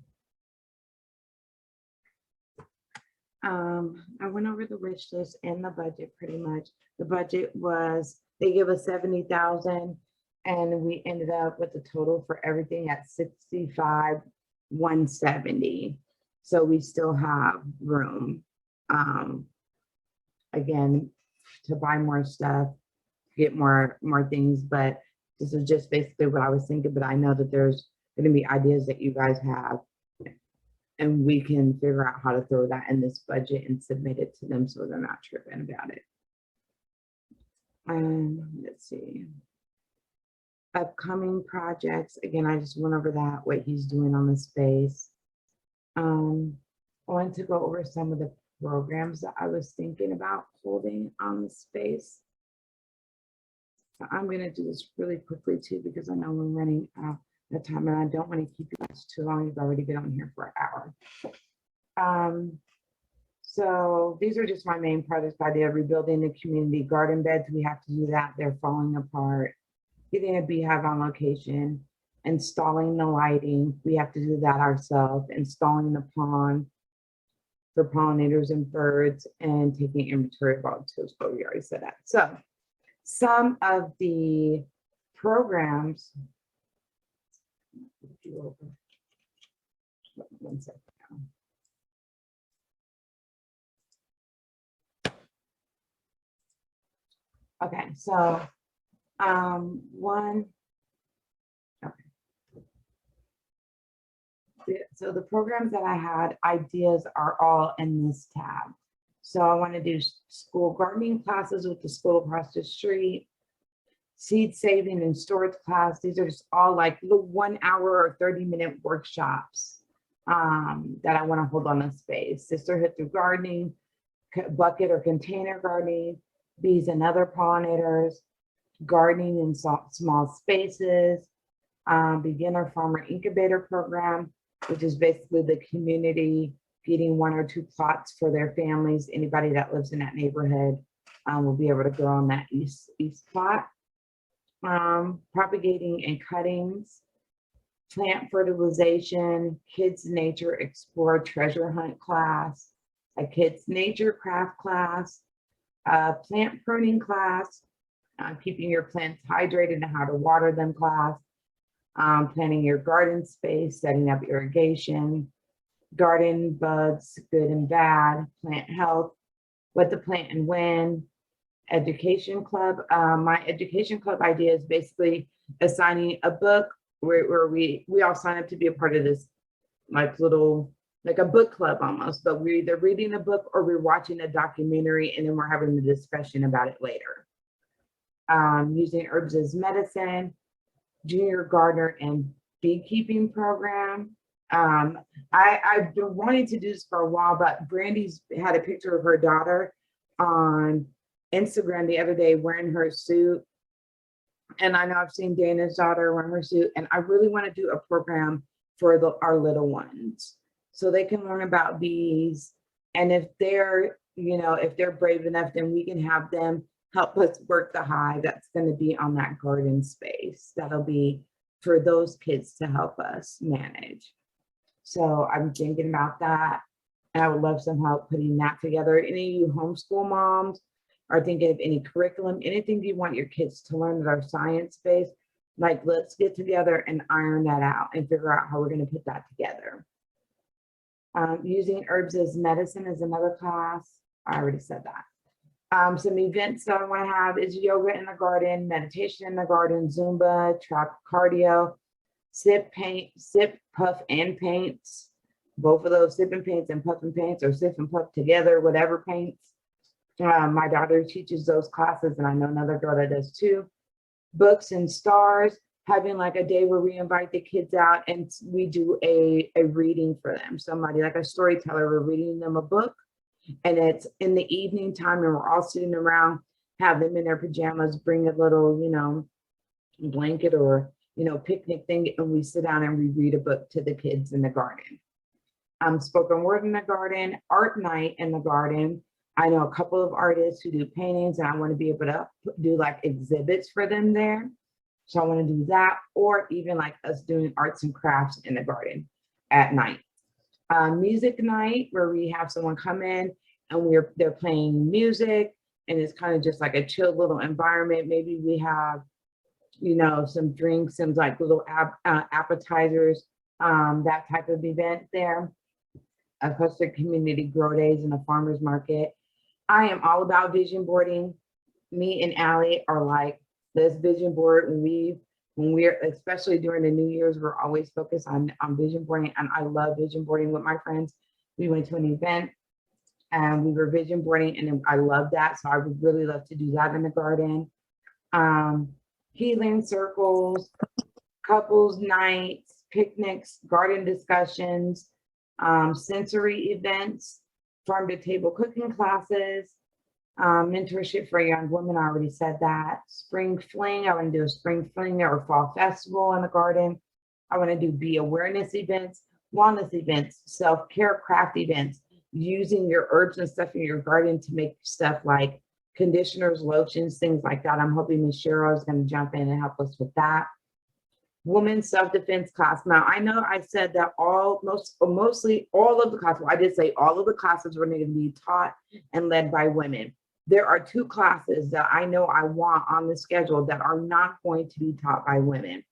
I went over the wish list and the budget pretty much. The budget was, they give us 70,000 and we ended up with the total for everything at 65,170. So we still have room, again, to buy more stuff, get more things, but this is just basically what I was thinking. But I know that there's going to be ideas that you guys have, and we can figure out how to throw that in this budget and submit it to them so they're not tripping about it. Let's see. Upcoming projects. Again, I just went over that, what he's doing on the space. I wanted to go over some of the programs that I was thinking about holding on the space. So I'm going to do this really quickly too, because I know we're running out of time and I don't want to keep you guys too long. You've already been on here for an hour. So these are just my main projects idea: rebuilding the community garden beds. We have to do that. They're falling apart. Getting a beehive on location, installing the lighting. We have to do that ourselves. Installing the pond for pollinators and birds, and taking inventory of all tools, but we already said that. So some of the programs, one second now. Okay, so so the programs that I had, ideas are all in this tab. So I want to do school gardening classes with the school across the street, seed saving and storage class. These are just all like little 1 hour or 30-minute workshops that I want to hold on the space. Sisterhood through gardening, bucket or container gardening, bees and other pollinators, gardening in small spaces, beginner farmer incubator program, which is basically the community getting 1 or 2 plots for their families. Anybody that lives in that neighborhood will be able to grow on that east plot. Propagating and cuttings, plant fertilization, kids nature explore treasure hunt class, a kids nature craft class, plant pruning class, keeping your plants hydrated and how to water them class, planning your garden space, setting up irrigation, garden bugs, good and bad, plant health, what to plant and when, education club. My education club idea is basically assigning a book where we all sign up to be a part of this like a book club almost, but we're either reading a book or we're watching a documentary and then we're having a discussion about it later. Using herbs as medicine, junior gardener and beekeeping program. I've been wanting to do this for a while, but Brandy's had a picture of her daughter on Instagram the other day wearing her suit. And I know I've seen Dana's daughter wearing her suit, and I really want to do a program for our little ones so they can learn about bees. And if they're, if they're brave enough, then we can have them help us work the hive that's going to be on that garden space. That'll be for those kids to help us manage. So I'm thinking about that. And I would love some help putting that together. Any of you homeschool moms are thinking of any curriculum, anything you want your kids to learn that are science-based, like let's get together and iron that out and figure out how we're going to put that together. Using herbs as medicine is another class. I already said that. Some events that I want to have is yoga in the garden, meditation in the garden, Zumba, track cardio, sip, puff, and paints. Both of those, sip and paints and puff and paints, or sip and puff together, whatever paints. My daughter teaches those classes, and I know another girl that does too. Books and stars, having like a day where we invite the kids out and we do a reading for them. Somebody like a storyteller, we're reading them a book, and it's in the evening time and we're all sitting around, have them in their pajamas, bring a little, blanket or, picnic thing, and we sit down and we read a book to the kids in the garden. Spoken word in the garden, art night in the garden. I know a couple of artists who do paintings, and I want to be able to do like exhibits for them there. So I want to do that, or even like us doing arts and crafts in the garden at night. Music night, where we have someone come in and they're playing music, and it's kind of just like a chill little environment. Maybe we have, some drinks, some like little appetizers, that type of event there. I've hosted community grow days and a farmer's market. I am all about vision boarding. Me and Allie are like, let's vision board. When we're, especially during the New Year's, we're always focused on vision boarding. And I love vision boarding with my friends. We went to an event and we were vision boarding, and I love that. So I would really love to do that in the garden. Healing circles, couples nights, picnics, garden discussions, sensory events, farm to table cooking classes, mentorship for young women. I already said that. Spring fling, I want to do a spring fling or fall festival in the garden. I want to do bee awareness events, wellness events, self-care craft events, using your herbs and stuff in your garden to make stuff like conditioners, lotions, things like that. I'm hoping Ms. Cheryl is going to jump in and help us with that. Women's self-defense class. Now, I know I said that mostly all of the classes, well, I did say all of the classes were going to be taught and led by women. There are two classes that I know I want on the schedule that are not going to be taught by women.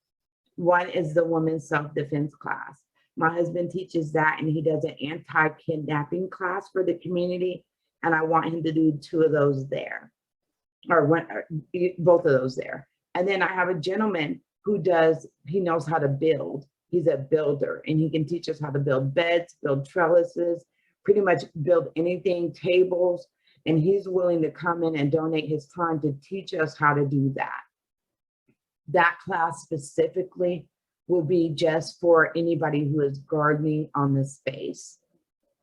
One is the women's self-defense class. My husband teaches that, and he does an anti-kidnapping class for the community, and I want him to do two of those there, both of those there. And then I have a gentleman who he knows how to build. He's a builder, and he can teach us how to build beds, build trellises, pretty much build anything, tables, and he's willing to come in and donate his time to teach us how to do that. That class specifically will be just for anybody who is gardening on this space.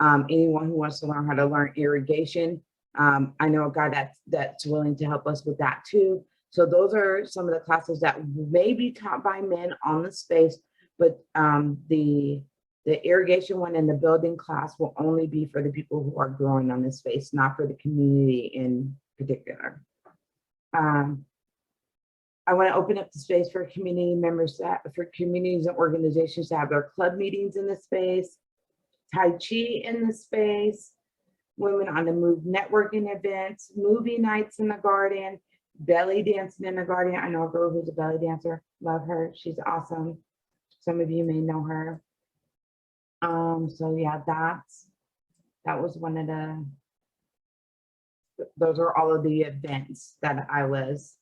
Anyone who wants to learn how to learn irrigation. I know a guy that's willing to help us with that too. So those are some of the classes that may be taught by men on the space, but the irrigation one and the building class will only be for the people who are growing on this space, not for the community in particular. I want to open up the space for community members, for communities and organizations to have their club meetings in the space, Tai Chi in the space, Women on the Move networking events, movie nights in the garden, belly dancing in the garden. I know a girl who's a belly dancer. Love her. She's awesome. Some of you may know her. So yeah, that was one of those are all of the events that I was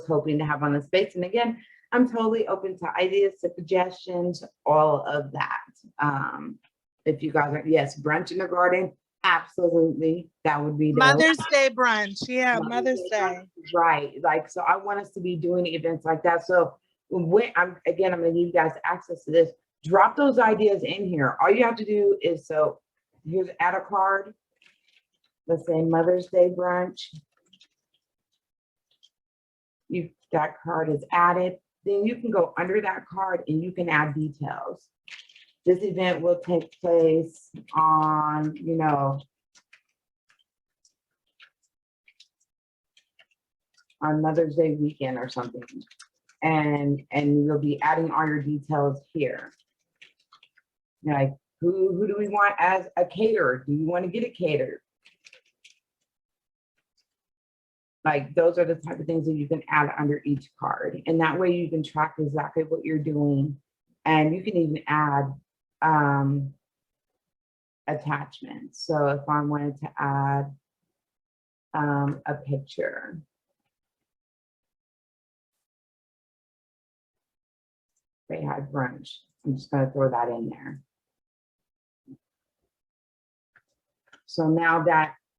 hoping to have on the space. And again, I'm totally open to ideas, suggestions, all of that. If you guys are, yes, brunch in the garden, absolutely, that would be dope. Mother's Day brunch. Yeah, Mother's Day. Right, like, so I want us to be doing events like that. So when I'm gonna give you guys access to this, drop those ideas in here. All you have to do is, so here's add a card. Let's say Mother's Day brunch. That card is added. Then you can go under that card and you can add details. This event will take place on, on Mother's Day weekend or something. And you'll be adding all your details here. Like, who do we want as a caterer? Do you want to get it catered? Like, those are the type of things that you can add under each card. And that way you can track exactly what you're doing. And you can even add attachments. So if I wanted to add a picture. They had brunch. I'm just going to throw that in there. So now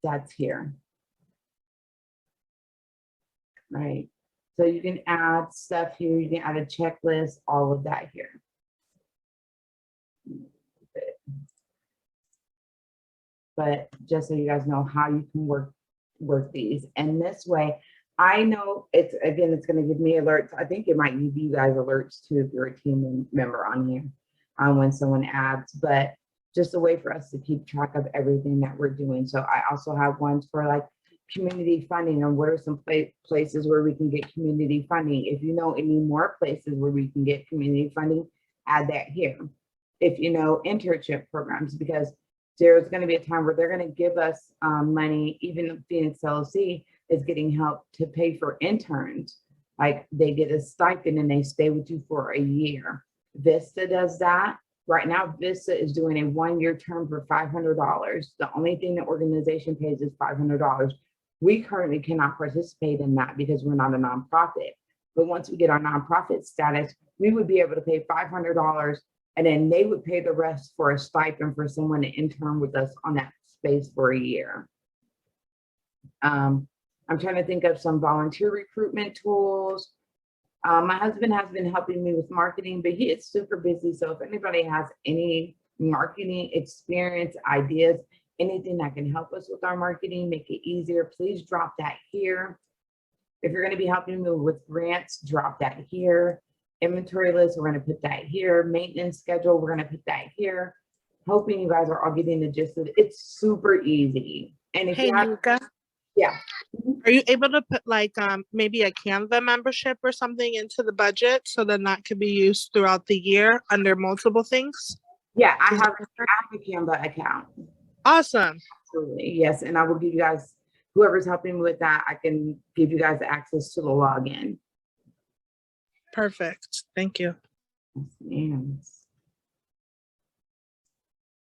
that's here. Right. So you can add stuff here. You can add a checklist, all of that here. But just so you guys know how you can work these. And this way, I know it's going to give me alerts. I think it might give you guys alerts too if you're a team member on here when someone adds, but just a way for us to keep track of everything that we're doing. So I also have ones for like community funding, and what are some places where we can get community funding. If you know any more places where we can get community funding, add that here. If you know internship programs, because there's going to be a time where they're going to give us money. Even Phoenix LLC is getting help to pay for interns. Like, they get a stipend and they stay with you for a year. Vista does that. Right now, Vista is doing a 1-year term for $500. The only thing the organization pays is $500. We currently cannot participate in that because we're not a nonprofit. But once we get our nonprofit status, we would be able to pay $500, and then they would pay the rest for a stipend for someone to intern with us on that space for a year. I'm trying to think of some volunteer recruitment tools. My husband has been helping me with marketing, but he is super busy. So if anybody has any marketing experience, ideas, anything that can help us with our marketing, make it easier, please drop that here. If you're going to be helping me with grants, drop that here. Inventory list, we're going to put that here. Maintenance schedule, we're going to put that here. Hoping you guys are all getting the gist of it. It's super easy. And if Hey, you have, Nuka, yeah. are you able to put like maybe a Canva membership or something into the budget so then that could be used throughout the year under multiple things? Yeah, I have a Canva account. Awesome. Absolutely, yes. And I will give you guys, whoever's helping me with that, I can give you guys access to the login. Perfect. Thank you. Yes.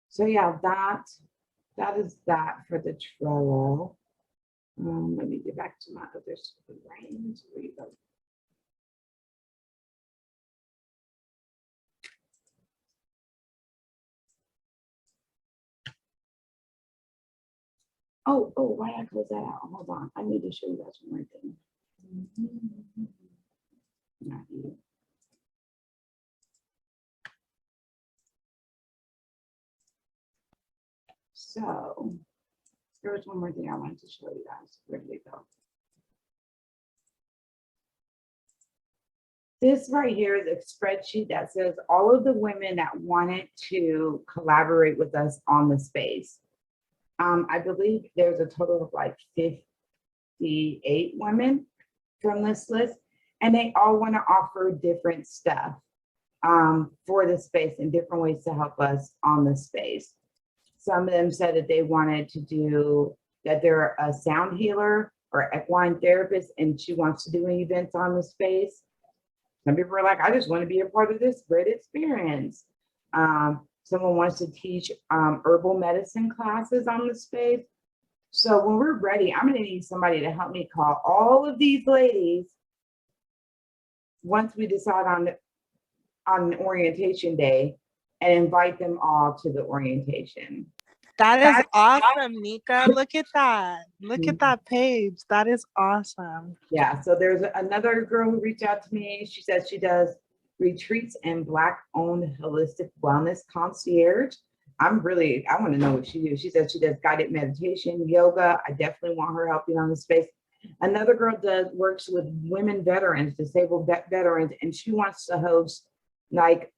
So yeah, that is that for the Trello. Let me get back to my other screen. Where you go? Oh, why did I close that out? Hold on. I need to show you guys one more thing. Not you. So there was one more thing I wanted to show you guys. Where did it go? This right here is a spreadsheet that says all of the women that wanted to collaborate with us on the space. I believe there's a total of like 58 women from this list, and they all want to offer different stuff for the space and different ways to help us on the space. Some of them said that they wanted to do, that they're a sound healer or equine therapist, and she wants to do events on the space. Some people are like, I just want to be a part of this great experience. Someone wants to teach herbal medicine classes on the space. So when we're ready, I'm going to need somebody to help me call all of these ladies once we decide on orientation day and invite them all to the orientation. That is awesome, Nika. Look at that. Look at that page. That is awesome. Yeah, so there's another girl who reached out to me. She says she does retreats and Black-owned holistic wellness concierge. I want to know what she does. She says she does guided meditation, yoga. I definitely want her helping on the space. Another girl works with women veterans, disabled veterans, and she wants to host like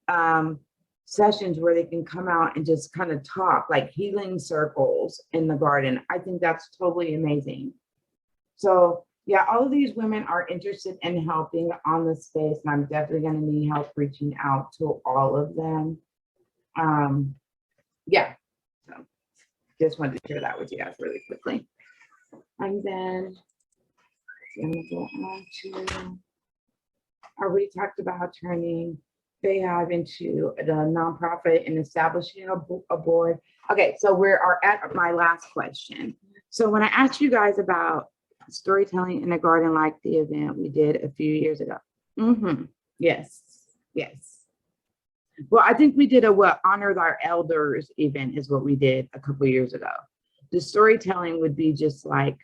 sessions where they can come out and just kind of talk, like healing circles in the garden. I think that's totally amazing. So yeah, all of these women are interested in helping on the space, and I'm definitely going to need help reaching out to all of them. Yeah, so just wanted to share that with you guys really quickly. And then I'm gonna go on to, I already talked about turning Bayhive into the nonprofit and establishing a board. Okay, so we are at my last question. So when I asked you guys about storytelling in a garden, like the event we did a few years ago. Yes. Well, I think we did a honor our elders event is what we did a couple of years ago. The storytelling would be just like,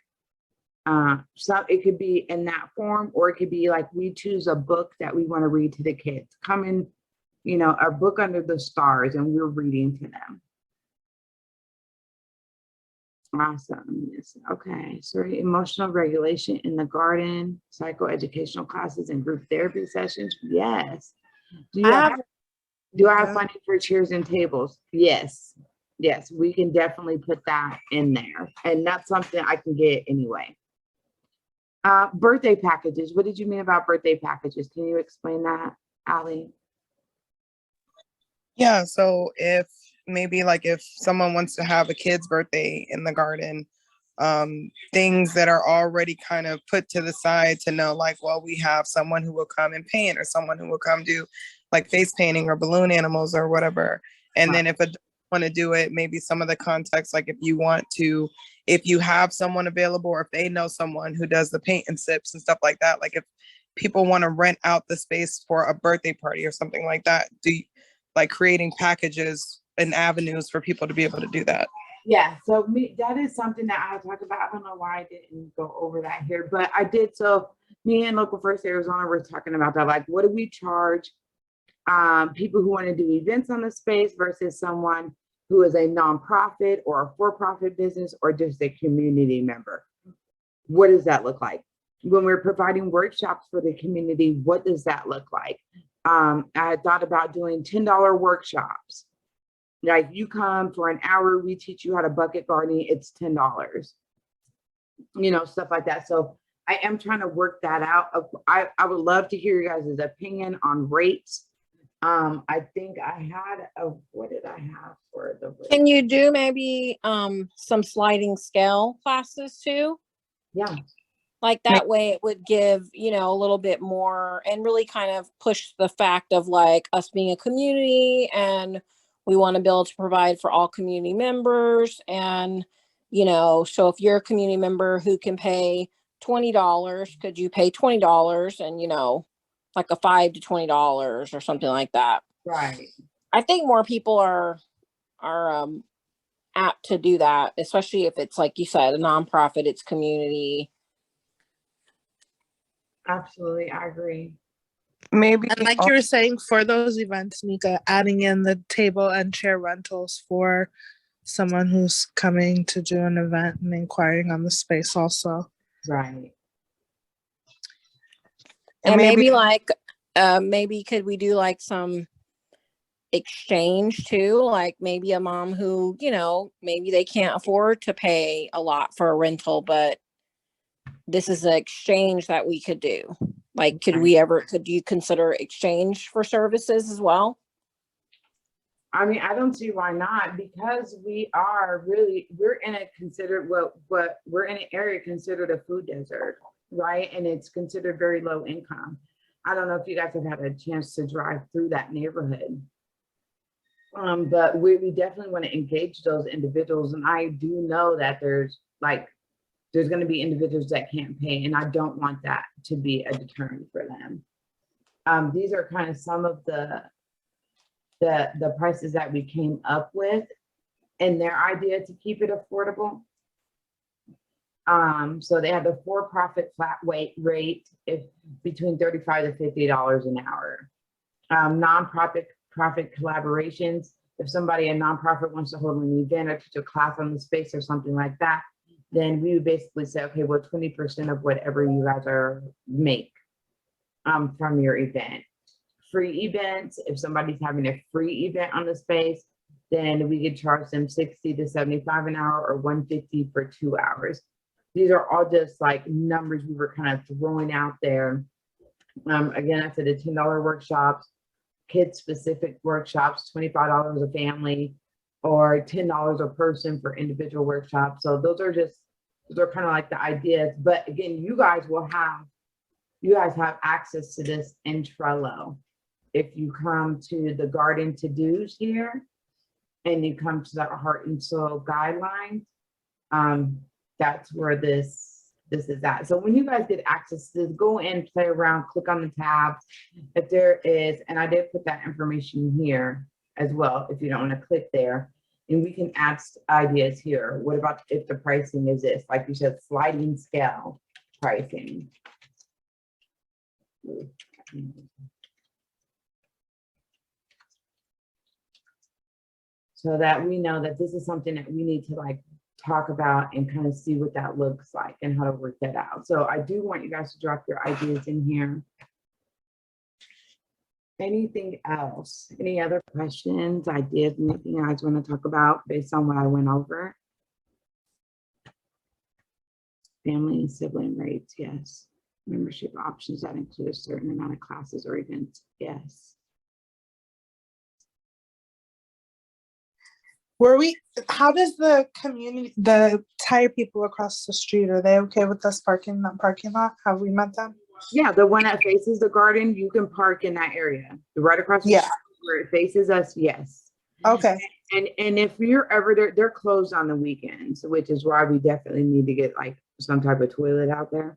it could be in that form, or it could be like we choose a book that we want to read to the kids. Come in, a book under the stars, and we're reading to them. Awesome. Yes. Okay. So emotional regulation in the garden, psychoeducational classes, and group therapy sessions. Yes. Do I have funding for chairs and tables? Yes. Yes, we can definitely put that in there. And that's something I can get anyway. Birthday packages. What did you mean about birthday packages? Can you explain that, Allie? Yeah, so if someone wants to have a kid's birthday in the garden, things that are already kind of put to the side to know, like, well, we have someone who will come and paint, or someone who will come do like face painting or balloon animals or whatever. And then if a want to do it, maybe some of the context, like if you have someone available, or if they know someone who does the paint and sips and stuff like that, like if people want to rent out the space for a birthday party or something like that, like creating packages and avenues for people to be able to do that. Yeah, so that is something that I talked about. I don't know why I didn't go over that here, but I did. So me and Local First Arizona were talking about that. Like, what do we charge people who want to do events on the space versus someone who is a nonprofit or a for-profit business or just a community member? What does that look like? When we're providing workshops for the community, what does that look like? I thought about doing $10 workshops. Like, you come for an hour, we teach you how to bucket garden, it's $10. Stuff like that. So I am trying to work that out. I would love to hear you guys' opinion on rates. I think I had what did I have for the rate? Can you do maybe some sliding scale classes too? Yeah. Like that way it would give, a little bit more, and really kind of push the fact of like us being a community, and we want to be able to provide for all community members. And, so if you're a community member who can pay $20, could you pay $20 and, like a $5 to $20 or something like that? Right. I think more people are apt to do that, especially if it's, like you said, a nonprofit, it's community. Absolutely, I agree. Maybe. And like you were saying, for those events, Nika, adding in the table and chair rentals for someone who's coming to do an event and inquiring on the space also. Right. And maybe like, maybe could we do like some exchange too? Like maybe a mom who, maybe they can't afford to pay a lot for a rental, but this is an exchange that we could do. Like, could you consider exchange for services as well? I mean, I don't see why not, because we're in an area considered a food desert, right? And it's considered very low income. I don't know if you guys have had a chance to drive through that neighborhood. But we definitely want to engage those individuals. And I do know that there's going to be individuals that can't pay, and I don't want that to be a deterrent for them. These are kind of some of the prices that we came up with and their idea to keep it affordable. So they have the for-profit flat rate if between $35 to $50 an hour. Nonprofit collaborations. If a nonprofit wants to hold an event or teach a class on the space or something like that, then we would basically say, okay, well, 20% of whatever you guys make from your event. Free events, if somebody's having a free event on the space, then we could charge them $60 to $75 an hour or $150 for 2 hours. These are all just like numbers we were kind of throwing out there. Again, I said the $10 workshops, kids specific workshops, $25 a family, or $10 a person for individual workshops. So those are kind of like the ideas. But again, you guys have access to this in Trello. If you come to the garden to-dos here and you come to the heart and soul guidelines, that's where this is at. So when you guys get access to this, go in, play around, click on the tabs. If there is, and I did put that information here as well, if you don't want to click there, and we can add ideas here. What about if the pricing is this? Like you said, sliding scale pricing. So that we know that this is something that we need to like talk about and kind of see what that looks like and how to work that out. So I do want you guys to drop your ideas in here. Anything else? Any other questions, ideas, anything you guys want to talk about based on what I went over? Family and sibling rates, yes. Membership options that include a certain amount of classes or events, yes. How does the community, the tire people across the street, are they okay with us parking in that parking lot? Have we met them? Yeah, the one that faces the garden, you can park in that area. Right across the street where it faces us, yes. Okay. And if you're ever there, they're closed on the weekends, which is why we definitely need to get like some type of toilet out there.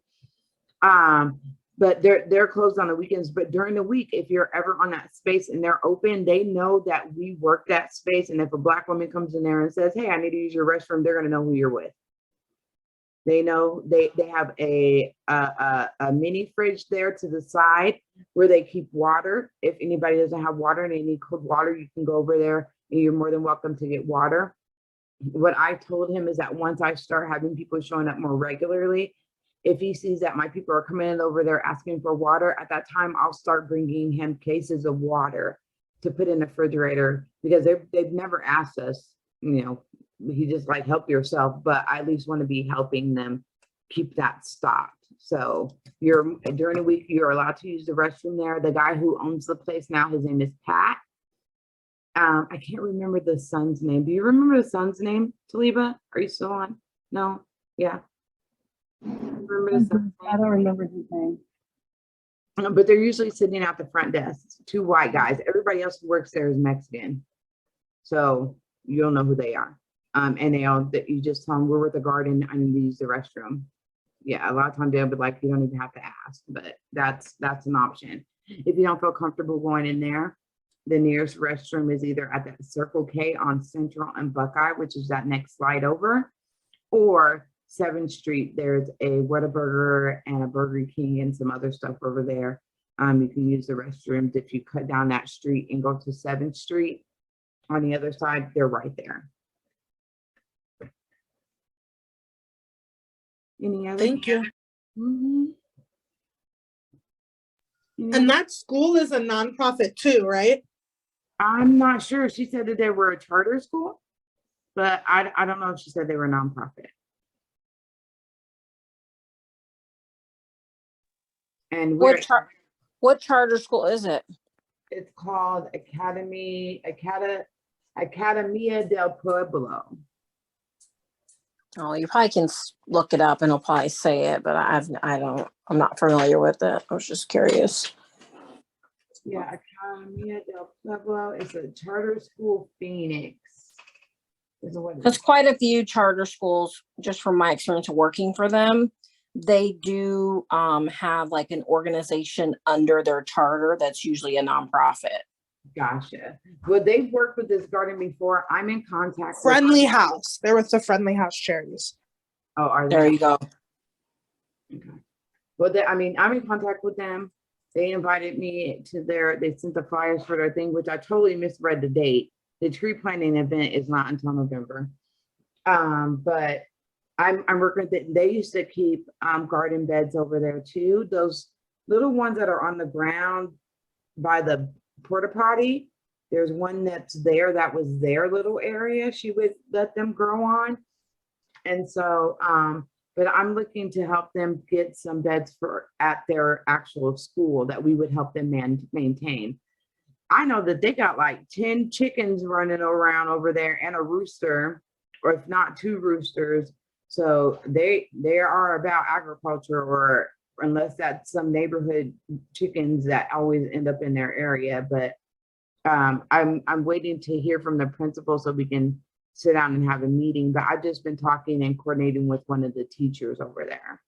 But they're closed on the weekends. But during the week, if you're ever on that space and they're open, they know that we work that space. And if a Black woman comes in there and says, hey, I need to use your restroom, they're gonna know who you're with. They know they have a mini fridge there to the side where they keep water. If anybody doesn't have water and they need cold water, you can go over there and you're more than welcome to get water. What I told him is that once I start having people showing up more regularly, if he sees that my people are coming in over there asking for water, at that time, I'll start bringing him cases of water to put in the refrigerator, because they've never asked us, you know, he just like help yourself, but I at least want to be helping them keep that stocked. So during the week, you're allowed to use the restroom there. The guy who owns the place now, his name is Pat. I can't remember the son's name. Do you remember the son's name, Taliba? Are you still on? No? Yeah. Remember the son's name? I don't remember his name. But they're usually sitting at the front desk. 2 white guys. Everybody else who works there is Mexican. So you'll know who they are. And they all, that you just tell them, we're with the garden, I need to use the restroom. Yeah, a lot of times they'll be like, you don't even have to ask, but that's an option. If you don't feel comfortable going in there, the nearest restroom is either at that Circle K on Central and Buckeye, which is that next slide over, or 7th Street. There's a Whataburger and a Burger King and some other stuff over there. You can use the restrooms if you cut down that street and go to 7th Street. On the other side, they're right there. Any other? Thank you. Mm-hmm. And that school is a nonprofit too, right? I'm not sure. She said that they were a charter school, but I don't know if she said they were nonprofit. And what charter school is it? It's called Academia del Pueblo. Oh, you probably can look it up and it'll probably say it, but I'm not familiar with it. I was just curious. Yeah, Academia del Pueblo. It's a charter school, Phoenix. Is what it There's is. quite a few charter schools, just from my experience of working for them. They do have like an organization under their charter that's usually a nonprofit. Gotcha. Well, they've worked with this garden before. I'm in contact. with- Friendly House. They're with the Friendly House Charities. Oh, are There they? you go. Okay. Well, I mean, I'm in contact with them. They invited me to they sent the flyers for their thing, which I totally misread the date. The tree planting event is not until November. But I'm working with it. They used to keep garden beds over there too. Those little ones that are on the ground by the porta potty. There's one that's there that was their little area. She would let them grow on. And so, but I'm looking to help them get some beds at their actual school that we would help them maintain. I know that they got like 10 chickens running around over there and a rooster, or if not 2 roosters. So they are about agriculture, or unless that's some neighborhood chickens that always end up in their area. But I'm waiting to hear from the principal so we can sit down and have a meeting. But I've just been talking and coordinating with one of the teachers over there.